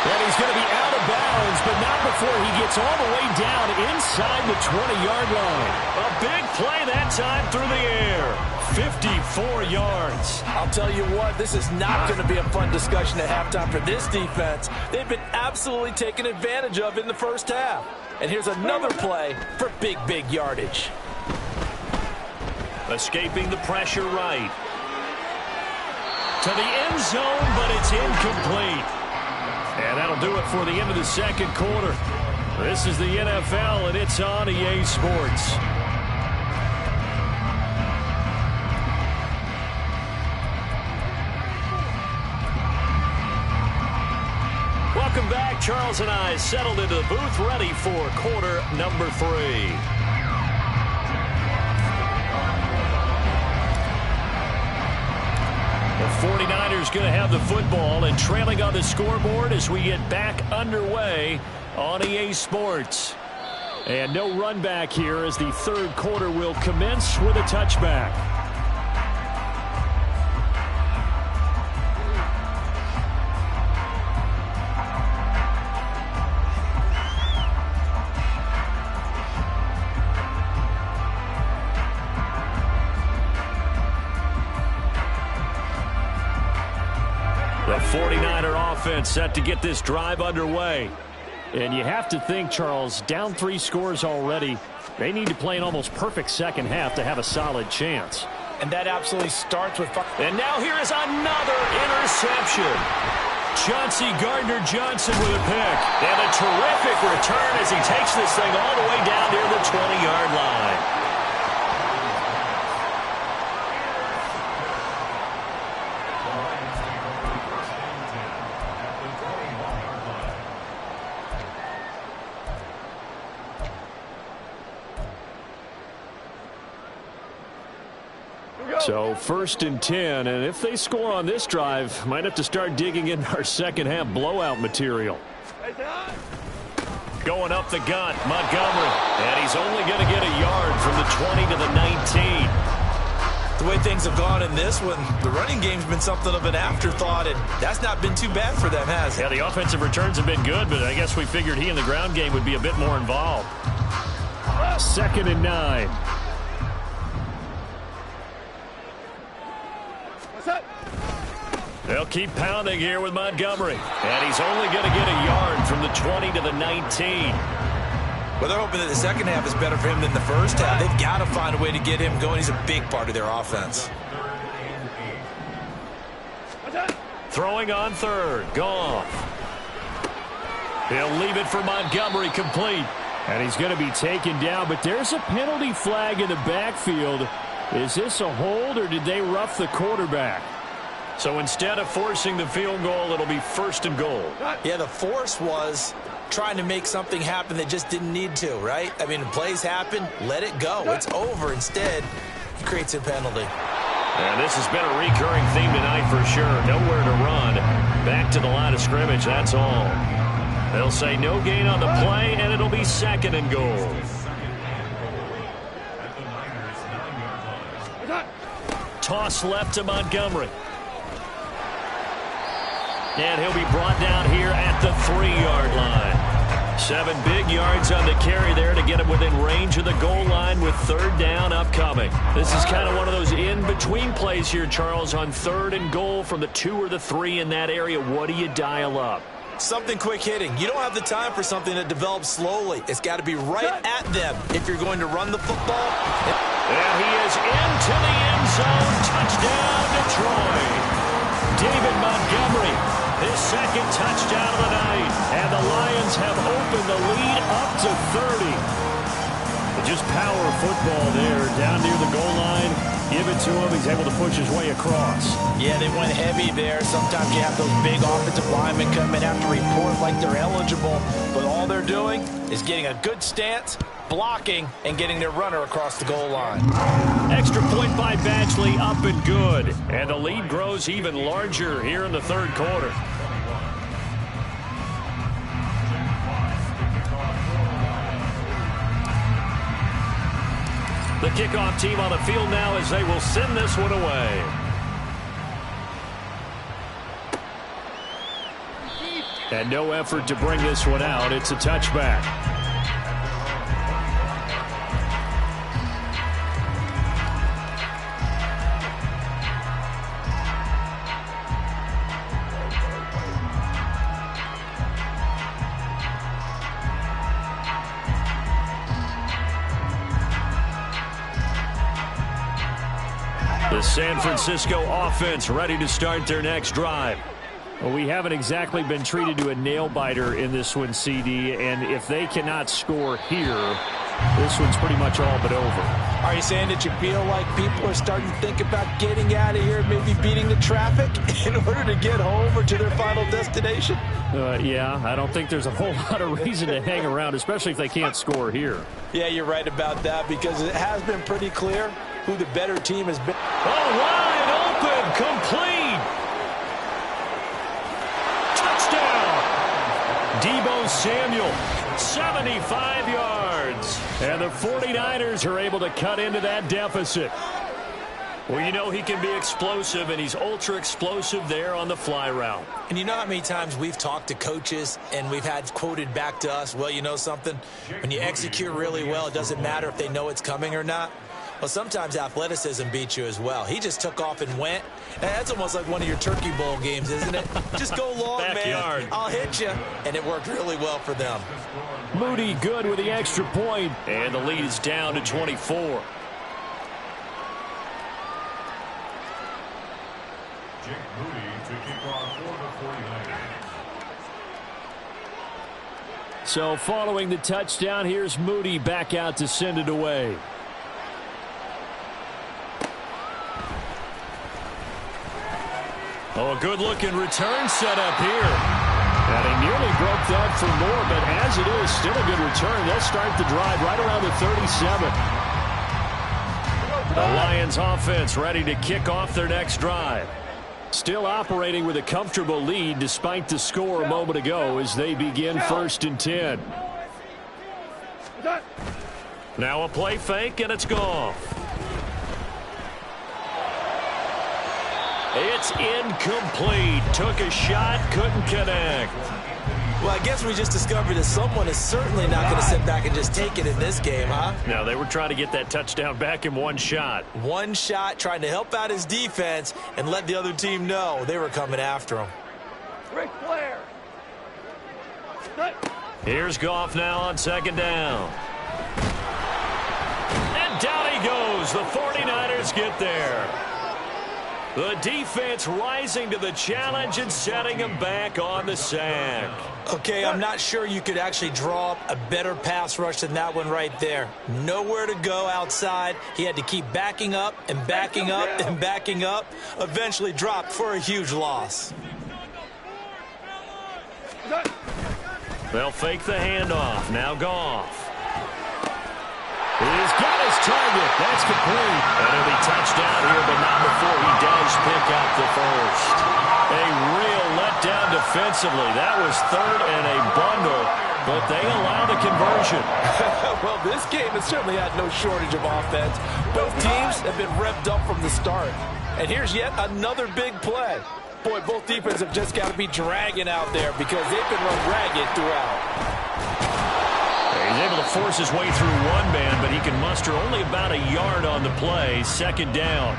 And he's going to be out of bounds, but not before he gets all the way down inside the 20-yard line. A big play that time through the air. 54 yards. I'll tell you what, this is not going to be a fun discussion at halftime for this defense. They've been absolutely taken advantage of in the first half. And here's another play for big yardage. Escaping the pressure right. To the end zone, but it's incomplete. And that'll do it for the end of the second quarter. This is the NFL, and it's on EA Sports. Welcome back. Charles and I settled into the booth ready for quarter number 3. The 49ers going to have the football and trailing on the scoreboard as we get back underway on EA Sports. And no run back here as the third quarter will commence with a touchback. The 49er offense set to get this drive underway. And you have to think, Charles, down 3 scores already. They need to play an almost perfect second half to have a solid chance. And that absolutely starts with... And now here is another interception. Chauncey Gardner-Johnson with a pick. And a terrific return as he takes this thing all the way down near the 20-yard line. So 1st and 10, and if they score on this drive, might have to start digging into our second half blowout material. Going up the gut, Montgomery, and he's only going to get a yard from the 20 to the 19. The way things have gone in this one, the running game's been something of an afterthought, and that's not been too bad for them, has it? Yeah, the offensive returns have been good, but I guess we figured he in the ground game would be a bit more involved. 2nd and 9. They'll keep pounding here with Montgomery. And he's only going to get a yard from the 20 to the 19. Well, they're hoping that the second half is better for him than the first half. They've got to find a way to get him going. He's a big part of their offense. Throwing on 3rd. Goff. He'll leave it for Montgomery complete. And he's going to be taken down, but there's a penalty flag in the backfield. Is this a hold, or did they rough the quarterback? So instead of forcing the field goal, it'll be 1st and goal. Yeah, the force was trying to make something happen that just didn't need to, right? I mean, plays happen, let it go. It's over. Instead, he creates a penalty. And this has been a recurring theme tonight for sure. Nowhere to run. Back to the line of scrimmage, that's all. They'll say no gain on the play, and it'll be 2nd and goal. Toss left to Montgomery. And he'll be brought down here at the 3-yard line. 7 big yards on the carry there to get him within range of the goal line with 3rd down upcoming. This is kind of one of those in-between plays here, Charles, on 3rd and goal from the 2 or the 3 in that area. What do you dial up? Something quick hitting. You don't have the time for something that develops slowly. It's got to be right at them if you're going to run the football. And he is into the end zone. Touchdown, Detroit. David Montgomery, his 2nd touchdown of the night. And the Lions have opened the lead up to 30. Just power football there down near the goal line. Give it to him. He's able to push his way across. Yeah, they went heavy there. Sometimes you have those big offensive linemen come in, have to report like they're eligible. But all they're doing is getting a good stance, blocking, and getting their runner across the goal line. Extra point by Badgley, up and good. And the lead grows even larger here in the 3rd quarter. The kickoff team on the field now as they will send this one away. And no effort to bring this one out. It's a touchback. The San Francisco offense ready to start their next drive. Well, we haven't exactly been treated to a nail-biter in this one, CD, and if they cannot score here, this one's pretty much all but over. Are you saying that you feel like people are starting to think about getting out of here, maybe beating the traffic in order to get home or to their final destination? Yeah, I don't think there's a whole lot of reason to hang around, especially if they can't score here. Yeah, you're right about that because it has been pretty clear who the better team has been. Oh, wide open, complete. Touchdown. Deebo Samuel, 75 yards. And the 49ers are able to cut into that deficit. Well, you know he can be explosive, and he's ultra explosive there on the fly route. And you know how many times we've talked to coaches and we've had quoted back to us, well, you know something? When you execute really well, it doesn't matter if they know it's coming or not. Well, sometimes athleticism beats you as well. He just took off and went. That's almost like one of your Turkey Bowl games, isn't it? Just go long, Backyard. man. I'll hit you. And it worked really well for them. Moody good with the extra point. And the lead is down to 24. Jake Moody to kick off for the 49ers. So following the touchdown, here's Moody back out to send it away. Oh, a good-looking return set up here. And he nearly broke that for more, but as it is, still a good return. They'll start the drive right around the 37. The Lions offense ready to kick off their next drive. Still operating with a comfortable lead despite the score a moment ago as they begin 1st and 10. Now a play fake, and it's gone. It's incomplete. Took a shot, couldn't connect. Well, I guess we just discovered that someone is certainly not going to sit back and just take it in this game, huh? Now, they were trying to get that touchdown back in one shot. One shot, trying to help out his defense and let the other team know they were coming after him. Ric Flair. Here's Goff now on 2nd down. And down he goes. The 49ers get there. The defense rising to the challenge and setting him back on the sack. Okay, I'm not sure you could actually draw up a better pass rush than that one right there. Nowhere to go outside. He had to keep backing up and backing up and backing up. Eventually dropped for a huge loss. They'll fake the handoff. Now Goff. He's got his target. That's complete. And he'll be touchdown here, but not before he does pick up the first. A real letdown defensively. That was 3rd and a bundle, but they allow the conversion. Well, this game has certainly had no shortage of offense. Both teams have been revved up from the start. And here's yet another big play. Boy, both defenses have just got to be dragging out there because they've been run ragged throughout. He's able to force his way through one man, but he can muster only about a yard on the play. 2nd down.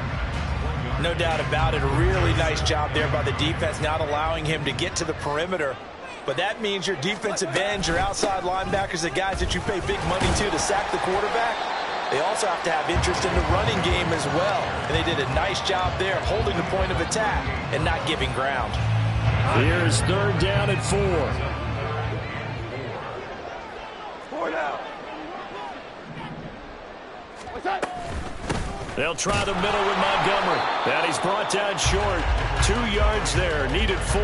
No doubt about it. A really nice job there by the defense, not allowing him to get to the perimeter. But that means your defensive ends, your outside linebackers, the guys that you pay big money to sack the quarterback, they also have to have interest in the running game as well. And they did a nice job there holding the point of attack and not giving ground. Here's 3rd down and 4. They'll try the middle with Montgomery. And he's brought down short. 2 yards there. Needed 4.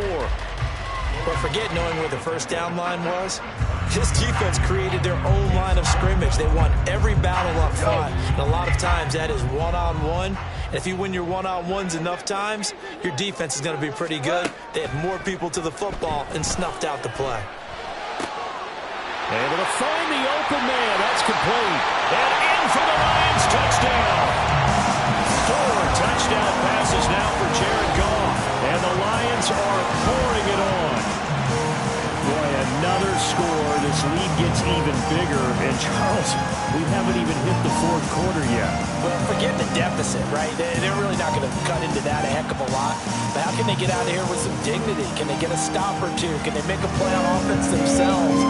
But forget knowing where the 1st down line was. This defense created their own line of scrimmage. They won every battle up front. And a lot of times that is one-on-one. And if you win your one-on-ones enough times, your defense is going to be pretty good. They had more people to the football and snuffed out the play. Able to find the open man. That's complete. And in for the Lions touchdown. 4 touchdown passes now for Jared Goff. And the Lions are pouring it on. Boy, another score. This lead gets even bigger. And Charles, we haven't even hit the 4th quarter yet. Well, forget the deficit, right? They're really not going to cut into that a heck of a lot. But how can they get out of here with some dignity? Can they get a stop or two? Can they make a play on offense themselves?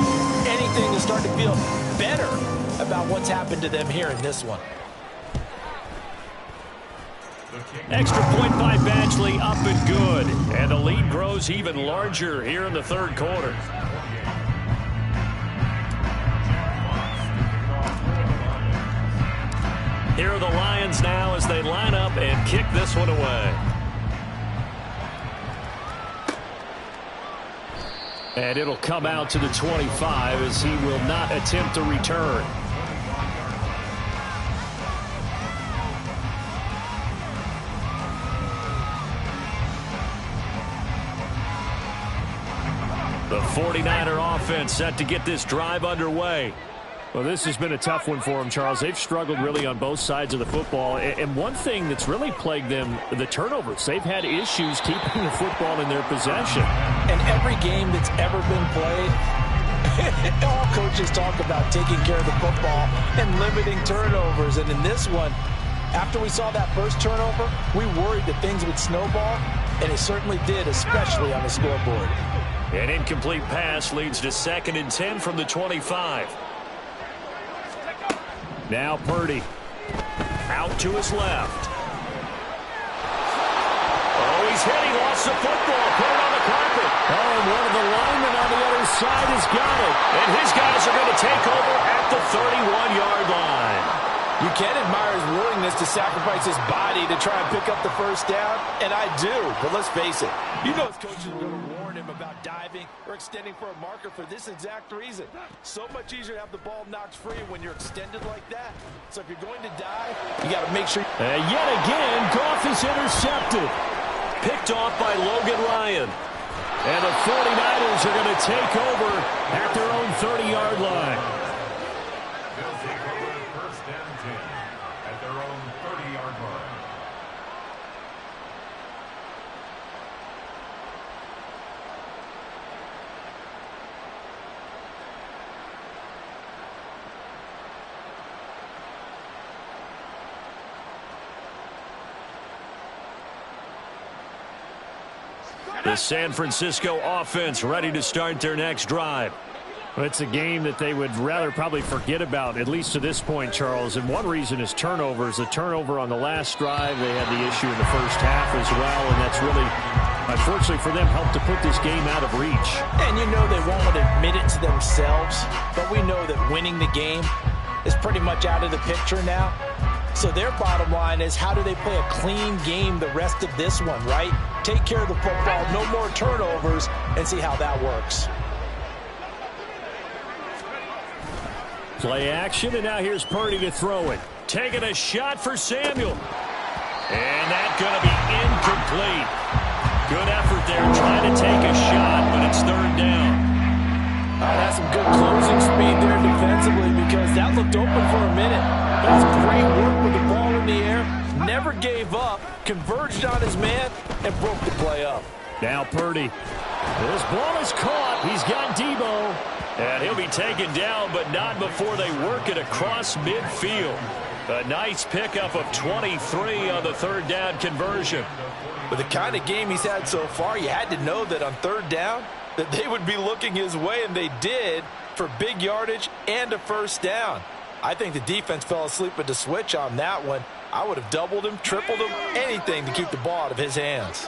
Anything to start to feel better about what's happened to them here in this one. Extra point by Badgley, up and good. And the lead grows even larger here in the 3rd quarter. Here are the Lions now as they line up and kick this one away. And it'll come out to the 25 as he will not attempt to return. The 49er offense set to get this drive underway. Well, this has been a tough one for them, Charles. They've struggled really on both sides of the football. And one thing that's really plagued them, the turnovers. They've had issues keeping the football in their possession. And every game that's ever been played, all coaches talk about taking care of the football and limiting turnovers. And in this one, After we saw that first turnover, we worried that things would snowball, and it certainly did, especially on the scoreboard. An incomplete pass leads to 2nd and 10 from the 25. Now Purdy. Out to his left. Oh, he's hit. He lost the football. Put it on the carpet. Oh, and one of the linemen on the other side has got it. And his guys are going to take over at the 31-yard line. You can admire his willingness to sacrifice his body to try and pick up the first down, and I do, but let's face it. You know his coaches are going to warn him about diving or extending for a marker for this exact reason. So much easier to have the ball knocked free when you're extended like that. So if you're going to dive, you got to make sure. And yet again, Goff is intercepted. Picked off by Logan Ryan. And the 49ers are going to take over at their own 30-yard line. They'll take over at 1st and 10 at their own 30-yard line. The San Francisco offense ready to start their next drive. Well, it's a game that they would rather probably forget about, at least to this point, Charles. And one reason is turnovers. The turnover on the last drive, they had the issue in the first half as well. And that's really, unfortunately for them, helped to put this game out of reach. And you know they won't admit it to themselves, but we know that winning the game is pretty much out of the picture now. So their bottom line is, how do they play a clean game the rest of this one, right? Take care of the football, no more turnovers, and see how that works. Play action, and now here's Purdy to throw it. Taking a shot for Samuel. And that's going to be incomplete. Good effort there trying to take a shot, but it's 3rd down. That's some good closing speed there defensively, because that looked open for a minute. That's great work with the ball in the air. Never gave up, converged on his man, and broke the play up. Now Purdy. This ball is caught. He's got Debo. And he'll be taken down, but not before they work it across midfield. A nice pickup of 23 on the 3rd down conversion. With the kind of game he's had so far, you had to know that on 3rd down, that they would be looking his way, and they did, for big yardage and a 1st down. I think the defense fell asleep at the switch on that one. I would have doubled him, tripled him, anything to keep the ball out of his hands.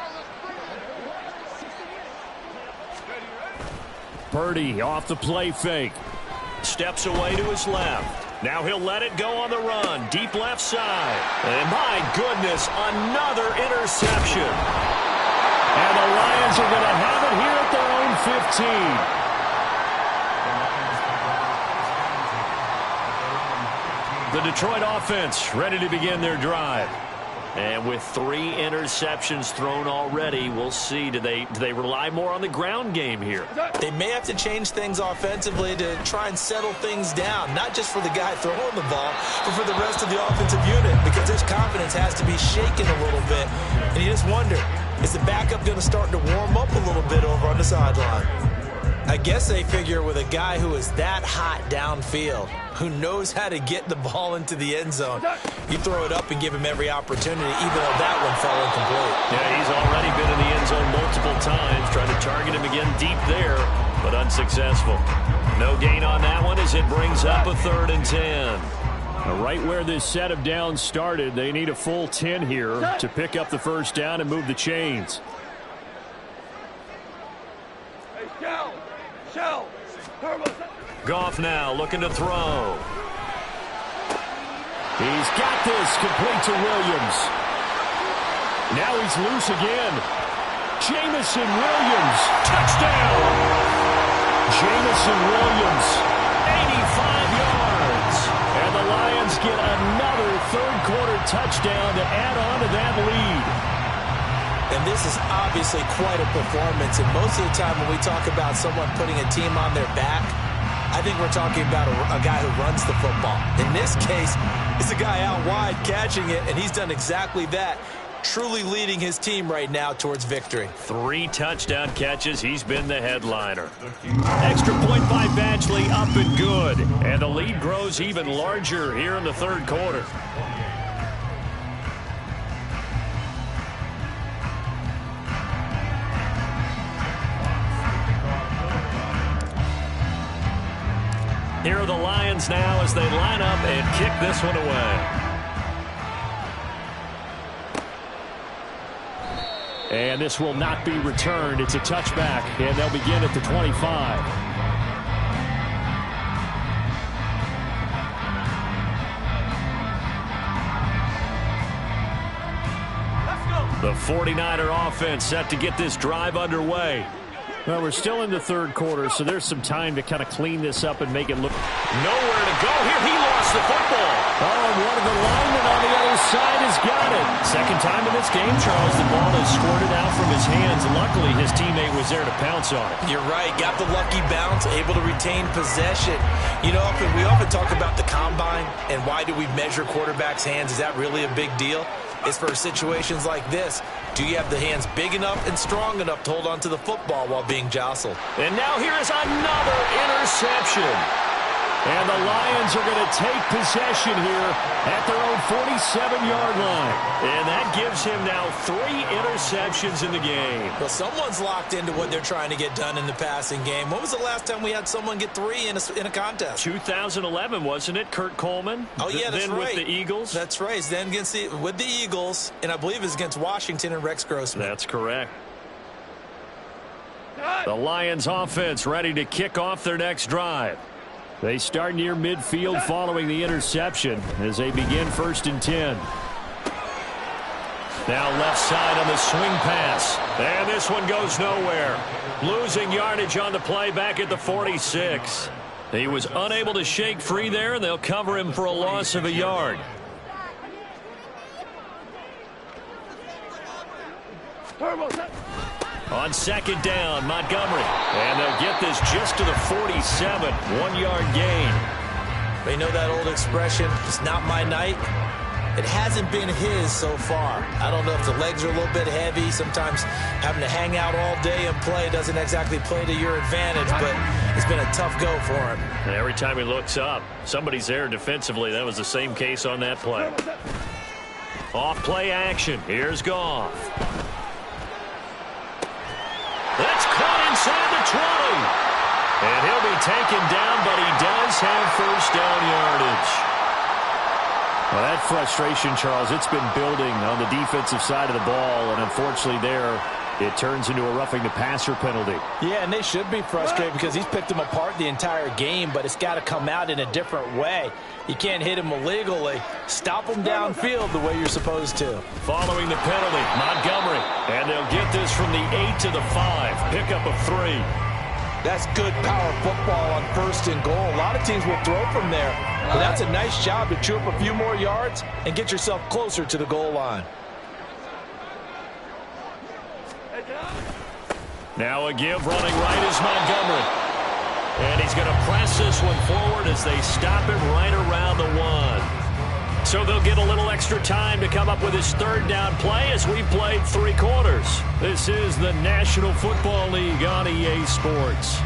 Purdy off the play fake. Steps away to his left. Now he'll let it go on the run. Deep left side. And my goodness, another interception. And the Lions are going to have it here at their own 15. The Detroit offense ready to begin their drive. And with 3 interceptions thrown already, we'll see. Do they rely more on the ground game here? They may have to change things offensively to try and settle things down, not just for the guy throwing the ball, but for the rest of the offensive unit, because his confidence has to be shaken a little bit. And you just wonder, is the backup going to start to warm up a little bit over on the sideline? I guess they figure with a guy who is that hot downfield, who knows how to get the ball into the end zone, you throw it up and give him every opportunity, even though that one fell incomplete. Yeah, he's already been in the end zone multiple times, trying to target him again deep there, but unsuccessful. No gain on that one as it brings up a 3rd and 10. Right where this set of downs started, they need a full 10 here to pick up the 1st down and move the chains. Goff now looking to throw. He's got this complete to Williams. Now he's loose again. Jamison Williams. Touchdown! Jamison Williams. 85 yards. And the Lions get another 3rd quarter touchdown to add on to that lead. And this is obviously quite a performance. And most of the time when we talk about someone putting a team on their back, I think we're talking about a guy who runs the football. In this case, it's a guy out wide catching it, and he's done exactly that, truly leading his team right now towards victory. 3 touchdown catches. He's been the headliner. Extra point by Badgley, up and good. And the lead grows even larger here in the 3rd quarter. Here are the Lions now as they line up and kick this one away. And this will not be returned. It's a touchback, and they'll begin at the 25. The 49er offense set to get this drive underway. Well, we're still in the third quarter, so there's some time to kind of clean this up and make it look. Nowhere to go here. He lost the football. Oh, and one of the linemen on the other side has got it. Second time in this game, Charles, the ball is squirted out from his hands. Luckily, his teammate was there to pounce on it. You're right. Got the lucky bounce, able to retain possession. You know, we often talk about the combine and why do we measure quarterbacks' hands. Is that really a big deal? It's for situations like this. Do you have the hands big enough and strong enough to hold on to the football while being jostled? And now here is another interception. And the Lions are going to take possession here at their own 47-yard line. And that gives him now 3 interceptions in the game. Well, someone's locked into what they're trying to get done in the passing game. When was the last time we had someone get 3 in a contest? 2011, wasn't it? Kurt Coleman? Oh, yeah, that's then right. With the Eagles? That's right. Then with the Eagles, and I believe it's against Washington and Rex Grossman. That's correct. The Lions offense ready to kick off their next drive. They start near midfield following the interception as they begin 1st and 10. Now left side on the swing pass. And this one goes nowhere. Losing yardage on the play back at the 46. He was unable to shake free there, and they'll cover him for a loss of a yard. On 2nd down, Montgomery. And they'll get this just to the 47. 1-yard gain. They know that old expression, it's not my night. It hasn't been his so far. I don't know if the legs are a little bit heavy. Sometimes having to hang out all day and play doesn't exactly play to your advantage, but it's been a tough go for him. And every time he looks up, somebody's there defensively. That was the same case on that play. Off play action. Here's Goff. That's caught inside the 20. And he'll be taken down, but he does have 1st down yardage. Well, that frustration, Charles, it's been building on the defensive side of the ball, and unfortunately there, it turns into a roughing the passer penalty. Yeah, and they should be frustrated because he's picked them apart the entire game, but it's got to come out in a different way. You can't hit him illegally. Stop him downfield the way you're supposed to. Following the penalty, Montgomery. And they'll get this from the 8 to the 5. Pickup of 3. That's good power football on 1st and goal. A lot of teams will throw from there. But that's a nice job to chew up a few more yards and get yourself closer to the goal line. Now a give running right is Montgomery. And he's going to press this one forward as they stop him right around the 1. So they'll get a little extra time to come up with his 3rd down play as we played 3 quarters. This is the National Football League on EA Sports.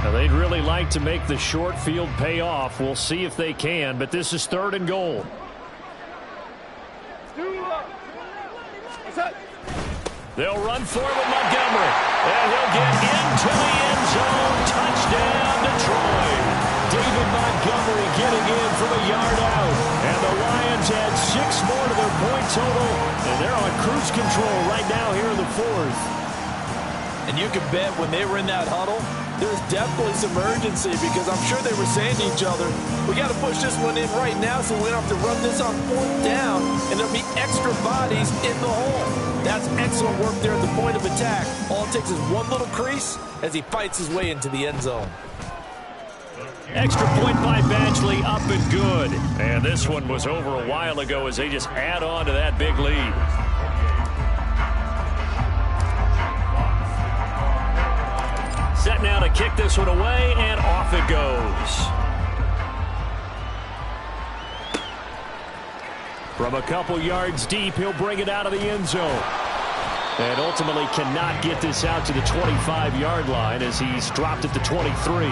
Now, they'd really like to make the short field pay off. We'll see if they can, but this is 3rd and goal. They'll run for it with Montgomery. And he'll get into the end zone. Touchdown, Detroit. David Montgomery getting in from a yard out. And the Lions add 6 more to their point total. And they're on cruise control right now here in the 4th. And you can bet when they were in that huddle, there's definitely some urgency because I'm sure they were saying to each other, we got to push this one in right now so we don't have to run this on 4th down, and there'll be extra bodies in the hole. That's excellent work there at the point of attack. All it takes is one little crease as he fights his way into the end zone. Extra point by Badgley, up and good. And this one was over a while ago as they just add on to that big lead. Set now to kick this one away, and off it goes. From a couple yards deep, he'll bring it out of the end zone. And ultimately cannot get this out to the 25-yard line as he's dropped at the 23.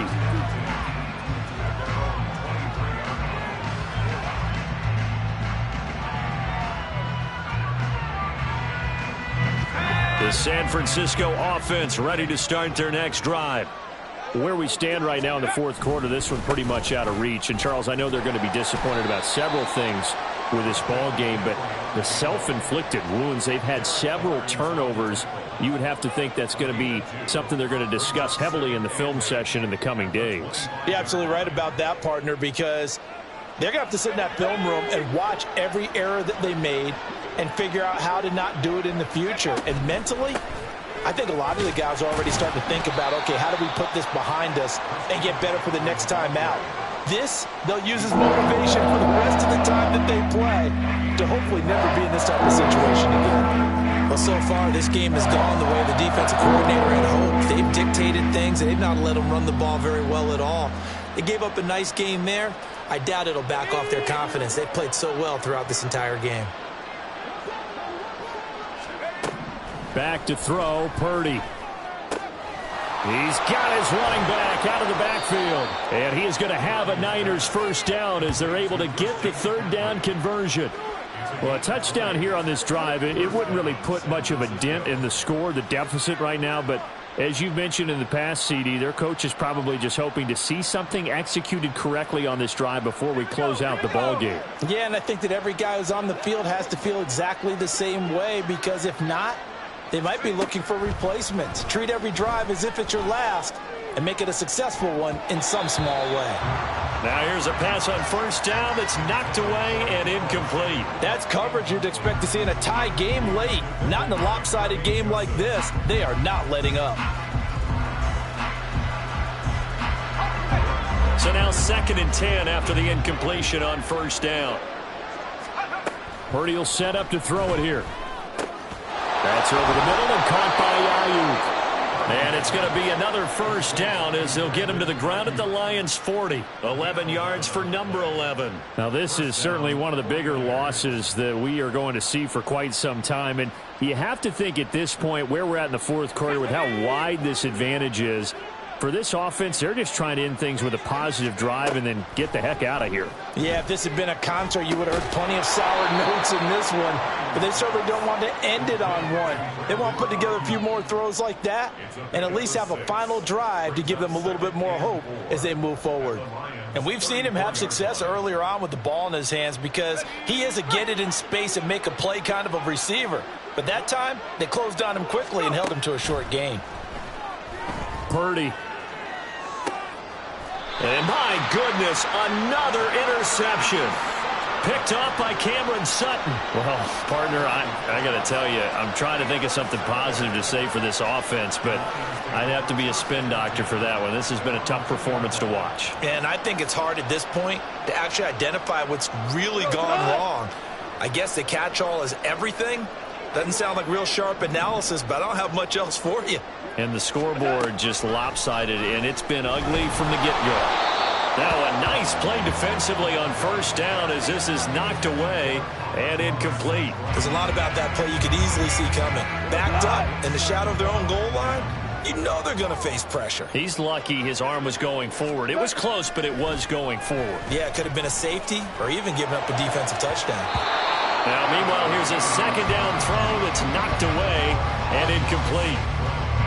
The The San Francisco offense ready to start their next drive. Where we stand right now in the fourth quarter, this one pretty much out of reach. And, Charles, I know they're going to be disappointed about several things with this ball game, but the self-inflicted wounds, they've had several turnovers. You would have to think that's going to be something they're going to discuss heavily in the film session in the coming days. You're absolutely right about that, partner, because they're going to have to sit in that film room and watch every error that they made and figure out how to not do it in the future. And mentally, I think a lot of the guys are already starting to think about, okay, how do we put this behind us and get better for the next time out? This, they'll use as motivation for the rest of the time that they play to hopefully never be in this type of situation again. Well, so far, this game has gone the way the defensive coordinator had hoped. They've dictated things, and they've not let them run the ball very well at all. They gave up a nice game there. I doubt it'll back off their confidence. They've played so well throughout this entire game. Back to throw, Purdy. He's got his running back out of the backfield. And he is going to have a Niners first down as they're able to get the third down conversion. Well, a touchdown here on this drive, it wouldn't really put much of a dent in the score, the deficit right now. But as you've mentioned in the past, CD, their coach is probably just hoping to see something executed correctly on this drive before we close out the ball game. Yeah, and I think that every guy who's on the field has to feel exactly the same way, because if not, they might be looking for replacements. Treat every drive as if it's your last and make it a successful one in some small way. Now here's a pass on first down that's knocked away and incomplete. That's coverage you'd expect to see in a tie game late. Not in a lopsided game like this. They are not letting up. So now 2nd and 10 after the incompletion on first down. Purdy will set up to throw it here. That's over the middle and caught by Ayuk. And it's going to be another first down as they'll get him to the ground at the Lions' 40. 11 yards for number 11. Now, this is certainly one of the bigger losses that we are going to see for quite some time. And you have to think at this point where we're at in the fourth quarter with how wide this advantage is. For this offense, they're just trying to end things with a positive drive and then get the heck out of here. Yeah, if this had been a concert, you would have heard plenty of sour notes in this one. But they certainly don't want to end it on one. They want to put together a few more throws like that and at least have a final drive to give them a little bit more hope as they move forward. And we've seen him have success earlier on with the ball in his hands because he is a get it in space and make a play kind of a receiver. But that time, they closed on him quickly and held him to a short gain. Purdy. And my goodness, another interception. Picked off by Cameron Sutton. Well, partner, I got to tell you, I'm trying to think of something positive to say for this offense, but I'd have to be a spin doctor for that one. This has been a tough performance to watch. And I think it's hard at this point to actually identify what's really gone wrong. I guess the catch-all is everything. Doesn't sound like real sharp analysis, but I don't have much else for you. And the scoreboard just lopsided, and it's been ugly from the get-go. Now a nice play defensively on first down as this is knocked away and incomplete. There's a lot about that play you could easily see coming. Backed up in the shadow of their own goal line, you know they're going to face pressure. He's lucky his arm was going forward. It was close, but it was going forward. Yeah, it could have been a safety or even given up a defensive touchdown. Now, meanwhile, here's a second down throw that's knocked away and incomplete.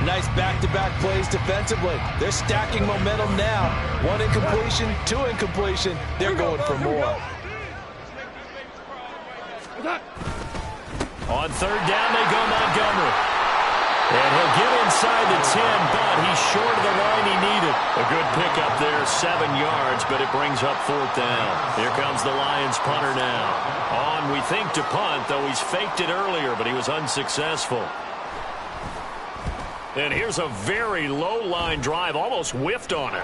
Nice back-to-back plays defensively. They're stacking momentum now. One incompletion, two incompletion. They're going for more. On third down, they go Montgomery. And he'll get inside the 10, but he's short of the line he needed. A good pickup there, 7 yards, but it brings up fourth down. Here comes the Lions punter now. On, we think, to punt, though he's faked it earlier, but he was unsuccessful. And here's a very low line drive, almost whiffed on it.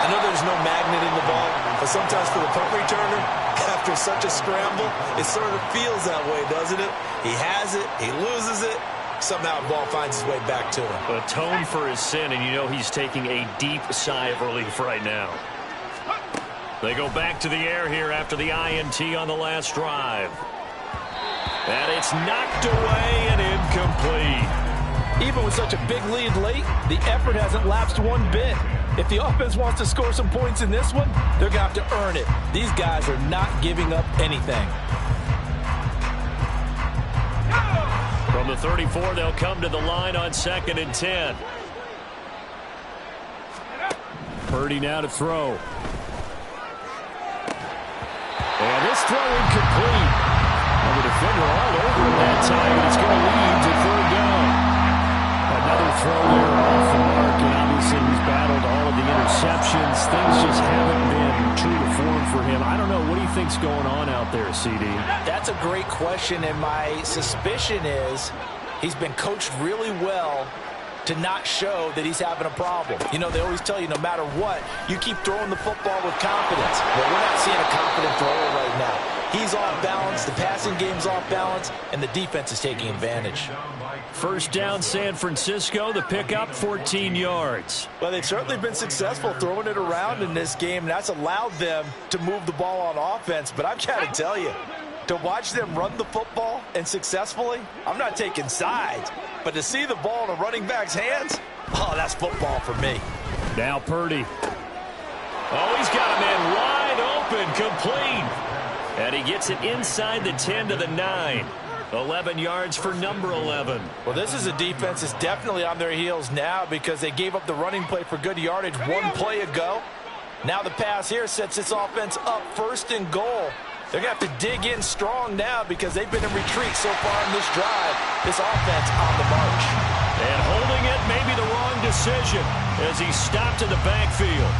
I know there's no magnet in the ball, but sometimes for the punt returner, after such a scramble, it sort of feels that way, doesn't it? He has it, he loses it, somehow the ball finds his way back to him. Atone for his sin, and you know he's taking a deep sigh of relief right now. They go back to the air here after the INT on the last drive. And it's knocked away and incomplete. Even with such a big lead late, the effort hasn't lapsed one bit. If the offense wants to score some points in this one, they're going to have to earn it. These guys are not giving up anything. From the 34, they'll come to the line on 2nd and 10. Purdy now to throw. And this throw incomplete. And the defender all over him that time, and it's going to lead to 3rd down. Another throw there off the mark, and obviously he's battled all of the interceptions. Things just haven't been true to form for him. I don't know. What do you think's going on out there, CD? That's a great question, and my suspicion is he's been coached really well to not show that he's having a problem. You know, they always tell you no matter what, you keep throwing the football with confidence. Well, we're not seeing a confident thrower right now. He's off balance, the passing game's off balance, and the defense is taking advantage. 1st down, San Francisco. The pickup, 14 yards. Well, they've certainly been successful throwing it around in this game, and that's allowed them to move the ball on offense. But I've got to tell you, to watch them run the football and successfully, I'm not taking sides, but to see the ball in a running back's hands, oh, that's football for me. Now Purdy. Oh, he's got a man wide open, complete. And he gets it inside the 10 to the 9. 11 yards for number 11. Well, this is a defense that's definitely on their heels now because they gave up the running play for good yardage one play ago. Now the pass here sets this offense up 1st and goal. They're going to have to dig in strong now because they've been in retreat so far in this drive. This offense on the march. And holding it may be the wrong decision as he stopped in the backfield.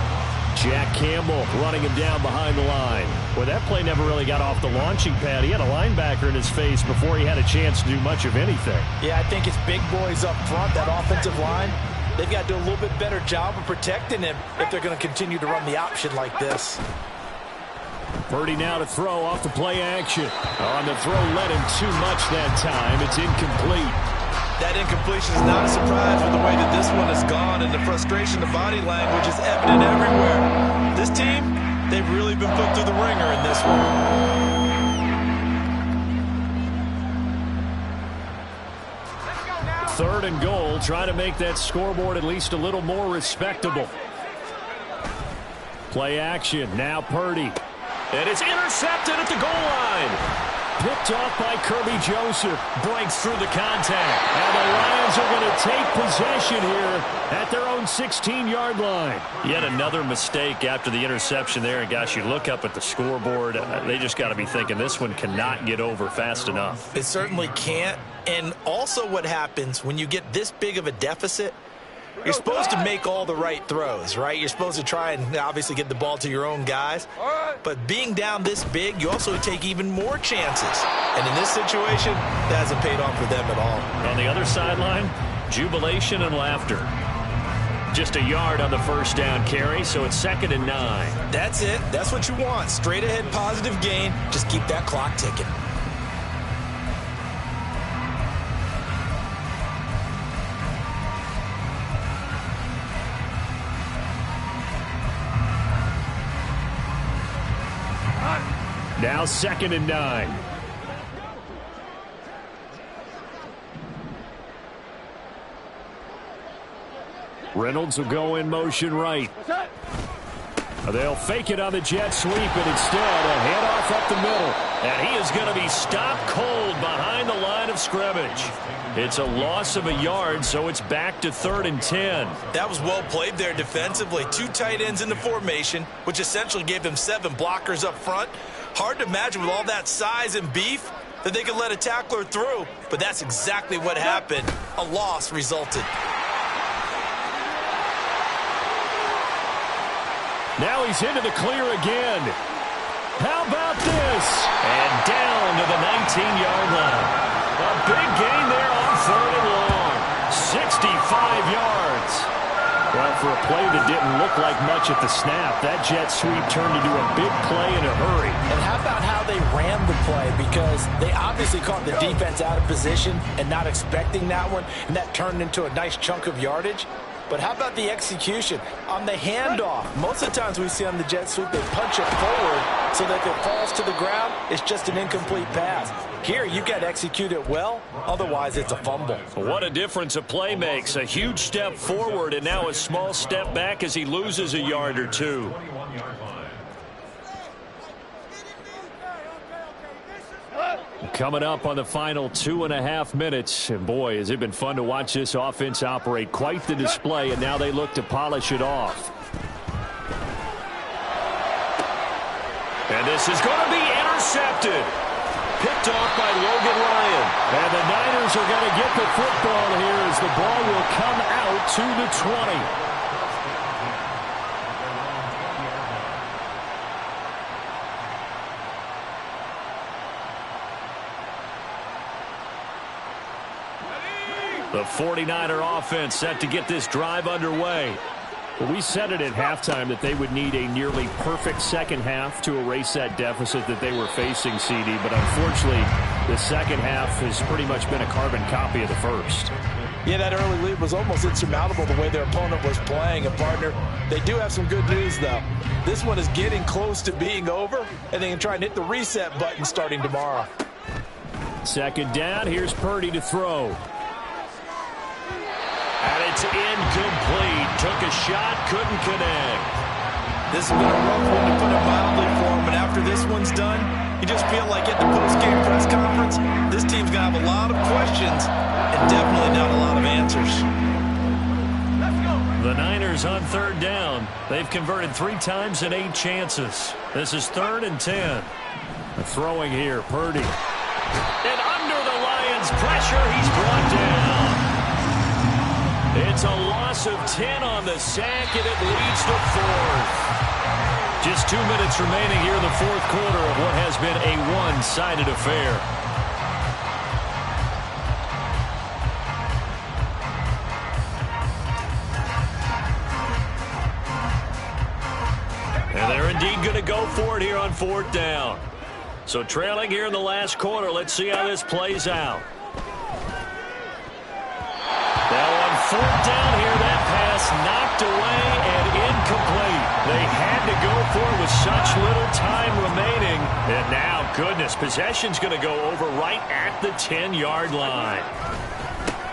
Jack Campbell running him down behind the line. Well, that play never really got off the launching pad. He had a linebacker in his face before he had a chance to do much of anything. Yeah, I think it's big boys up front, that offensive line. They've got to do a little bit better job of protecting him if they're going to continue to run the option like this. Purdy now to throw off the play action. On the throw, led him too much that time. It's incomplete. That incompletion is not a surprise with the way that this one has gone, and the frustration, the body language is evident everywhere. This team, they've really been put through the ringer in this one. 3rd and goal, trying to make that scoreboard at least a little more respectable. Play action, now Purdy. And it's intercepted at the goal line. Picked off by Kirby Joseph. Breaks through the contact. And the Lions are going to take possession here at their own 16-yard line. Yet another mistake after the interception there. And, gosh, you look up at the scoreboard. They just got to be thinking this one cannot get over fast enough. It certainly can't. And also what happens when you get this big of a deficit, you're supposed to make all the right throws, right? You're supposed to try and obviously get the ball to your own guys. But being down this big, you also take even more chances. And in this situation, that hasn't paid off for them at all. On the other sideline, jubilation and laughter. Just a yard on the 1st down carry, so it's 2nd and 9. That's it. That's what you want. Straight ahead positive gain. Just keep that clock ticking. Now 2nd and 9. Reynolds will go in motion right. They'll fake it on the jet sweep, and instead a handoff up the middle. And he is going to be stopped cold behind the line of scrimmage. It's a loss of a yard, so it's back to 3rd and 10. That was well played there defensively. 2 tight ends in the formation, which essentially gave them 7 blockers up front. Hard to imagine with all that size and beef that they could let a tackler through, but that's exactly what happened. A loss resulted. Now he's into the clear again. How about this? And down to the 19-yard line. A big gain there on 3rd and long. 65 yards. Well, for a play that didn't look like much at the snap, that jet sweep turned into a big play in a hurry. And how about how they ran the play? Because they obviously caught the defense out of position and not expecting that one, and that turned into a nice chunk of yardage. But how about the execution on the handoff? Most of the times we see on the jet sweep, they punch it forward so that if it falls to the ground, it's just an incomplete pass. Here, you got to execute it well. Otherwise, it's a fumble. What a difference a play makes. A huge step forward and now a small step back as he loses a yard or two. Coming up on the final 2.5 minutes. And boy, has it been fun to watch this offense operate. Quite the display, and now they look to polish it off. And this is going to be intercepted. Picked off by Logan Ryan. And the Niners are going to get the football here as the ball will come out to the 20. The 49er offense set to get this drive underway. Well, we said it at halftime that they would need a nearly perfect second half to erase that deficit that they were facing, CD. But unfortunately, the second half has pretty much been a carbon copy of the first. Yeah, that early lead was almost insurmountable the way their opponent was playing. And, partner, they do have some good news, though. This one is getting close to being over, and they can try and hit the reset button starting tomorrow. Second down, here's Purdy to throw. And it's incomplete. Took a shot, couldn't connect. This has been a rough one to put it mildly for him, and after this one's done, you just feel like at the post-game press conference, this team's going to have a lot of questions and definitely not a lot of answers. The Niners on third down. They've converted 3 times in 8 chances. This is 3rd and 10. Throwing here, Purdy. And under the Lions' pressure, he's brought down. It's a loss of 10 on the sack, and it leads to 4th. Just 2 minutes remaining here in the 4th quarter of what has been a one-sided affair. And they're indeed going to go for it here on 4th down. So trailing here in the last quarter, let's see how this plays out. Now on 4th down here, that pass knocked away and incomplete. They had to go for it with such little time remaining. And now, goodness, possession's going to go over right at the 10-yard line.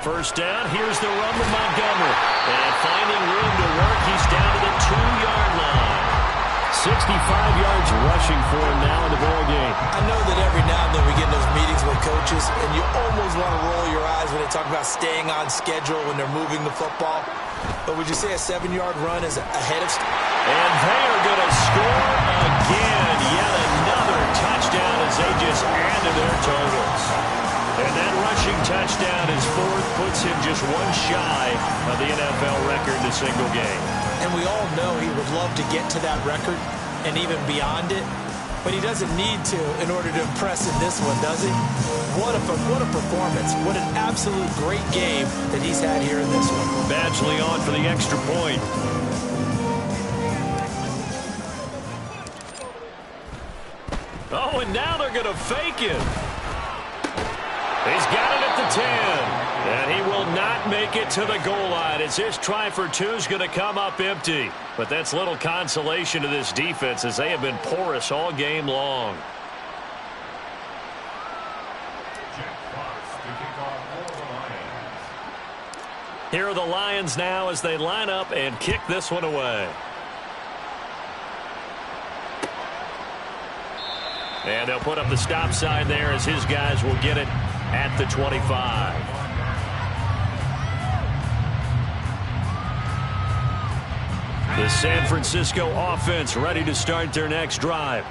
First down, here's the run with Montgomery. And finding room to work, he's down to the 2-yard line. 65 yards rushing for him now in the ball game. I know that every now and then we get in those meetings with coaches, and you almost want to roll your eyes when they talk about staying on schedule when they're moving the football. But would you say a 7-yard run is ahead of... And they are going to score again. Yet another touchdown as they just add to their totals. And that rushing touchdown is 4th, puts him just one shy of the NFL record in a single game. And we all know he would love to get to that record and even beyond it. But he doesn't need to in order to impress in this one, does he? What a performance. What an absolute great game that he's had here in this one. Badgley on for the extra point. Oh, and now they're going to fake it. He's got it at the 10. And he will not make it to the goal line as his try for 2 is going to come up empty. But that's little consolation to this defense as they have been porous all game long. Here are the Lions now as they line up and kick this one away. And they'll put up the stop sign there as his guys will get it at the 25. The San Francisco offense ready to start their next drive.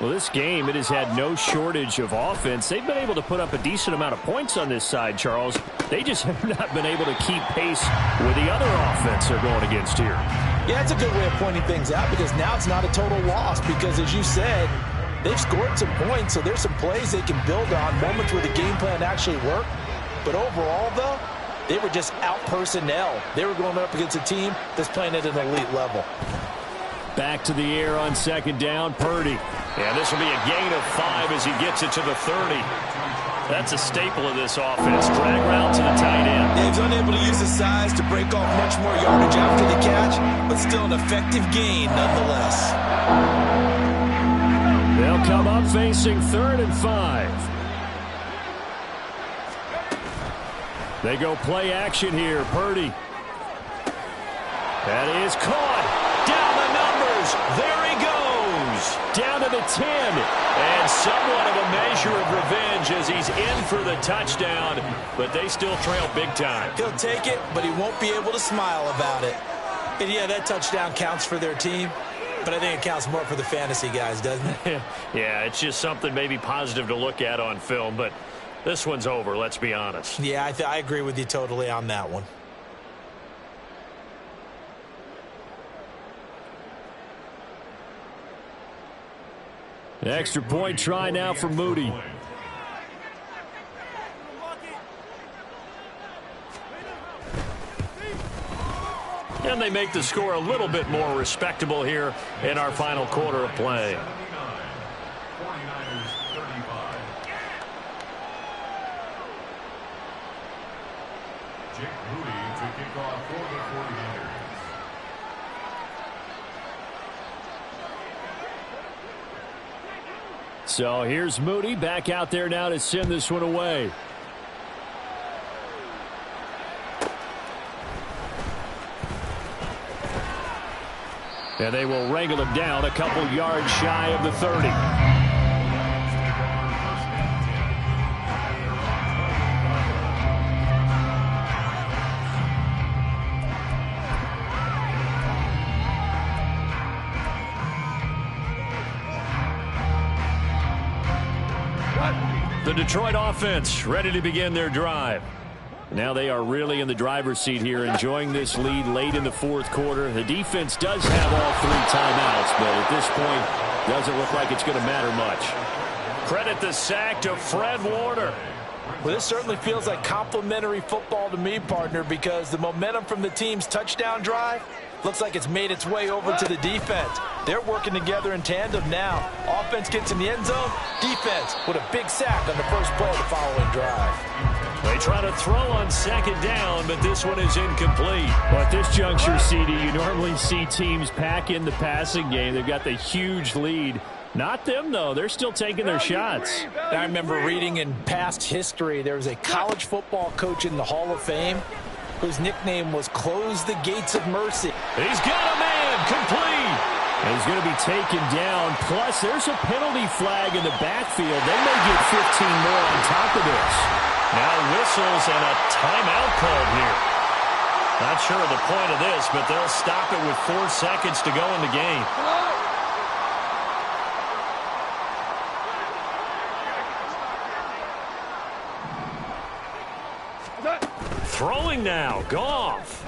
Well, this game, it has had no shortage of offense. They've been able to put up a decent amount of points on this side, Charles. They just have not been able to keep pace with the other offense they're going against here. Yeah, it's a good way of pointing things out because now it's not a total loss because, as you said, they've scored some points, so there's some plays they can build on, moments where the game plan actually worked. But overall, though, they were just out personnel. They were going up against a team that's playing at an elite level. Back to the air on second down, Purdy. And this will be a gain of 5 as he gets it to the 30. That's a staple of this offense. Drag route to the tight end. Yeah, he's unable to use his size to break off much more yardage after the catch, but still an effective gain nonetheless. They'll come up facing 3rd and 5. They go play action here. Purdy. That is caught. Down the numbers. There he goes. goes. Down to the 10. And somewhat of a measure of revenge as he's in for the touchdown. But they still trail big time. He'll take it, but he won't be able to smile about it. And yeah, that touchdown counts for their team. But I think it counts more for the fantasy guys, doesn't it? Yeah, it's just something maybe positive to look at on film. But this one's over, let's be honest. Yeah, I agree with you totally on that one. The extra point try now for Moody. And they make the score a little bit more respectable here in our final quarter of play. So here's Moody back out there now to send this one away. And they will wrangle him down a couple yards shy of the 30. The Detroit offense ready to begin their drive. Now they are really in the driver's seat here, enjoying this lead late in the fourth quarter. The defense does have all 3 timeouts, but at this point, doesn't look like it's going to matter much. Credit the sack to Fred Warner. Well, this certainly feels like complimentary football to me, partner, because the momentum from the team's touchdown drive looks like it's made its way over to the defense. They're working together in tandem now. Offense gets in the end zone. Defense with a big sack on the first play of the following drive. They try to throw on second down, but this one is incomplete. Well, at this juncture, CD, you normally see teams pack in the passing game. They've got the huge lead. Not them, though. They're still taking their shots. I remember reading in past history, there was a college football coach in the Hall of Fame whose nickname was Close the Gates of Mercy. He's got a man complete. And he's going to be taken down. Plus, there's a penalty flag in the backfield. They may get 15 more on top of this. Now whistles and a timeout called here. Not sure of the point of this, but they'll stop it with 4 seconds to go in the game. Throwing now, Goff.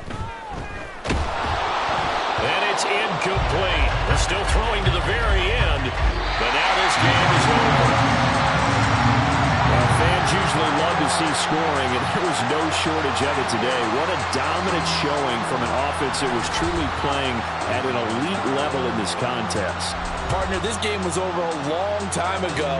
And it's incomplete. They're still throwing to the very end, but now this game is over. Fans usually love to see scoring, and there was no shortage of it today. What a dominant showing from an offense that was truly playing at an elite level in this contest. Partner, this game was over a long time ago,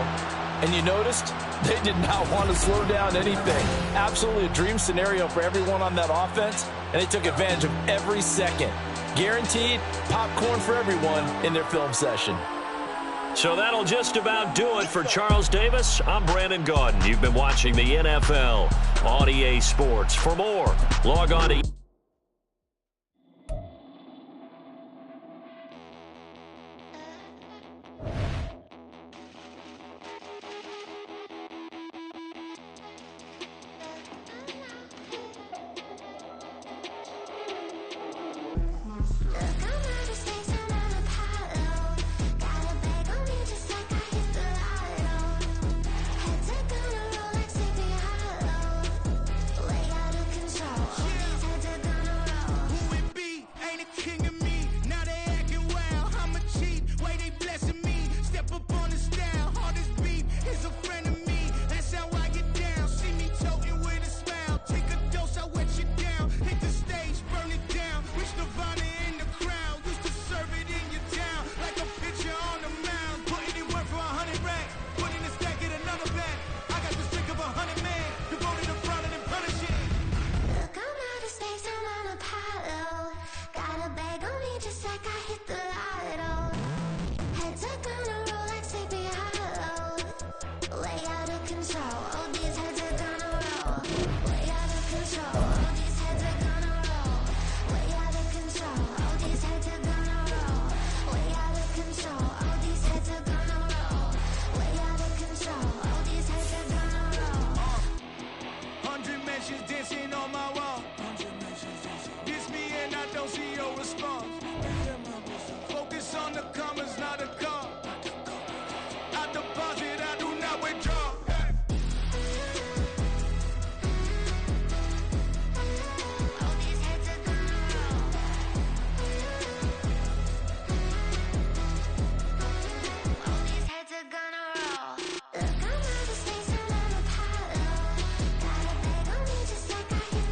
and you noticed they did not want to slow down anything. Absolutely a dream scenario for everyone on that offense, and they took advantage of every second. Guaranteed popcorn for everyone in their film session. So that'll just about do it for Charles Davis. I'm Brandon Gaudin. You've been watching the NFL on EA Sports. For more, log on to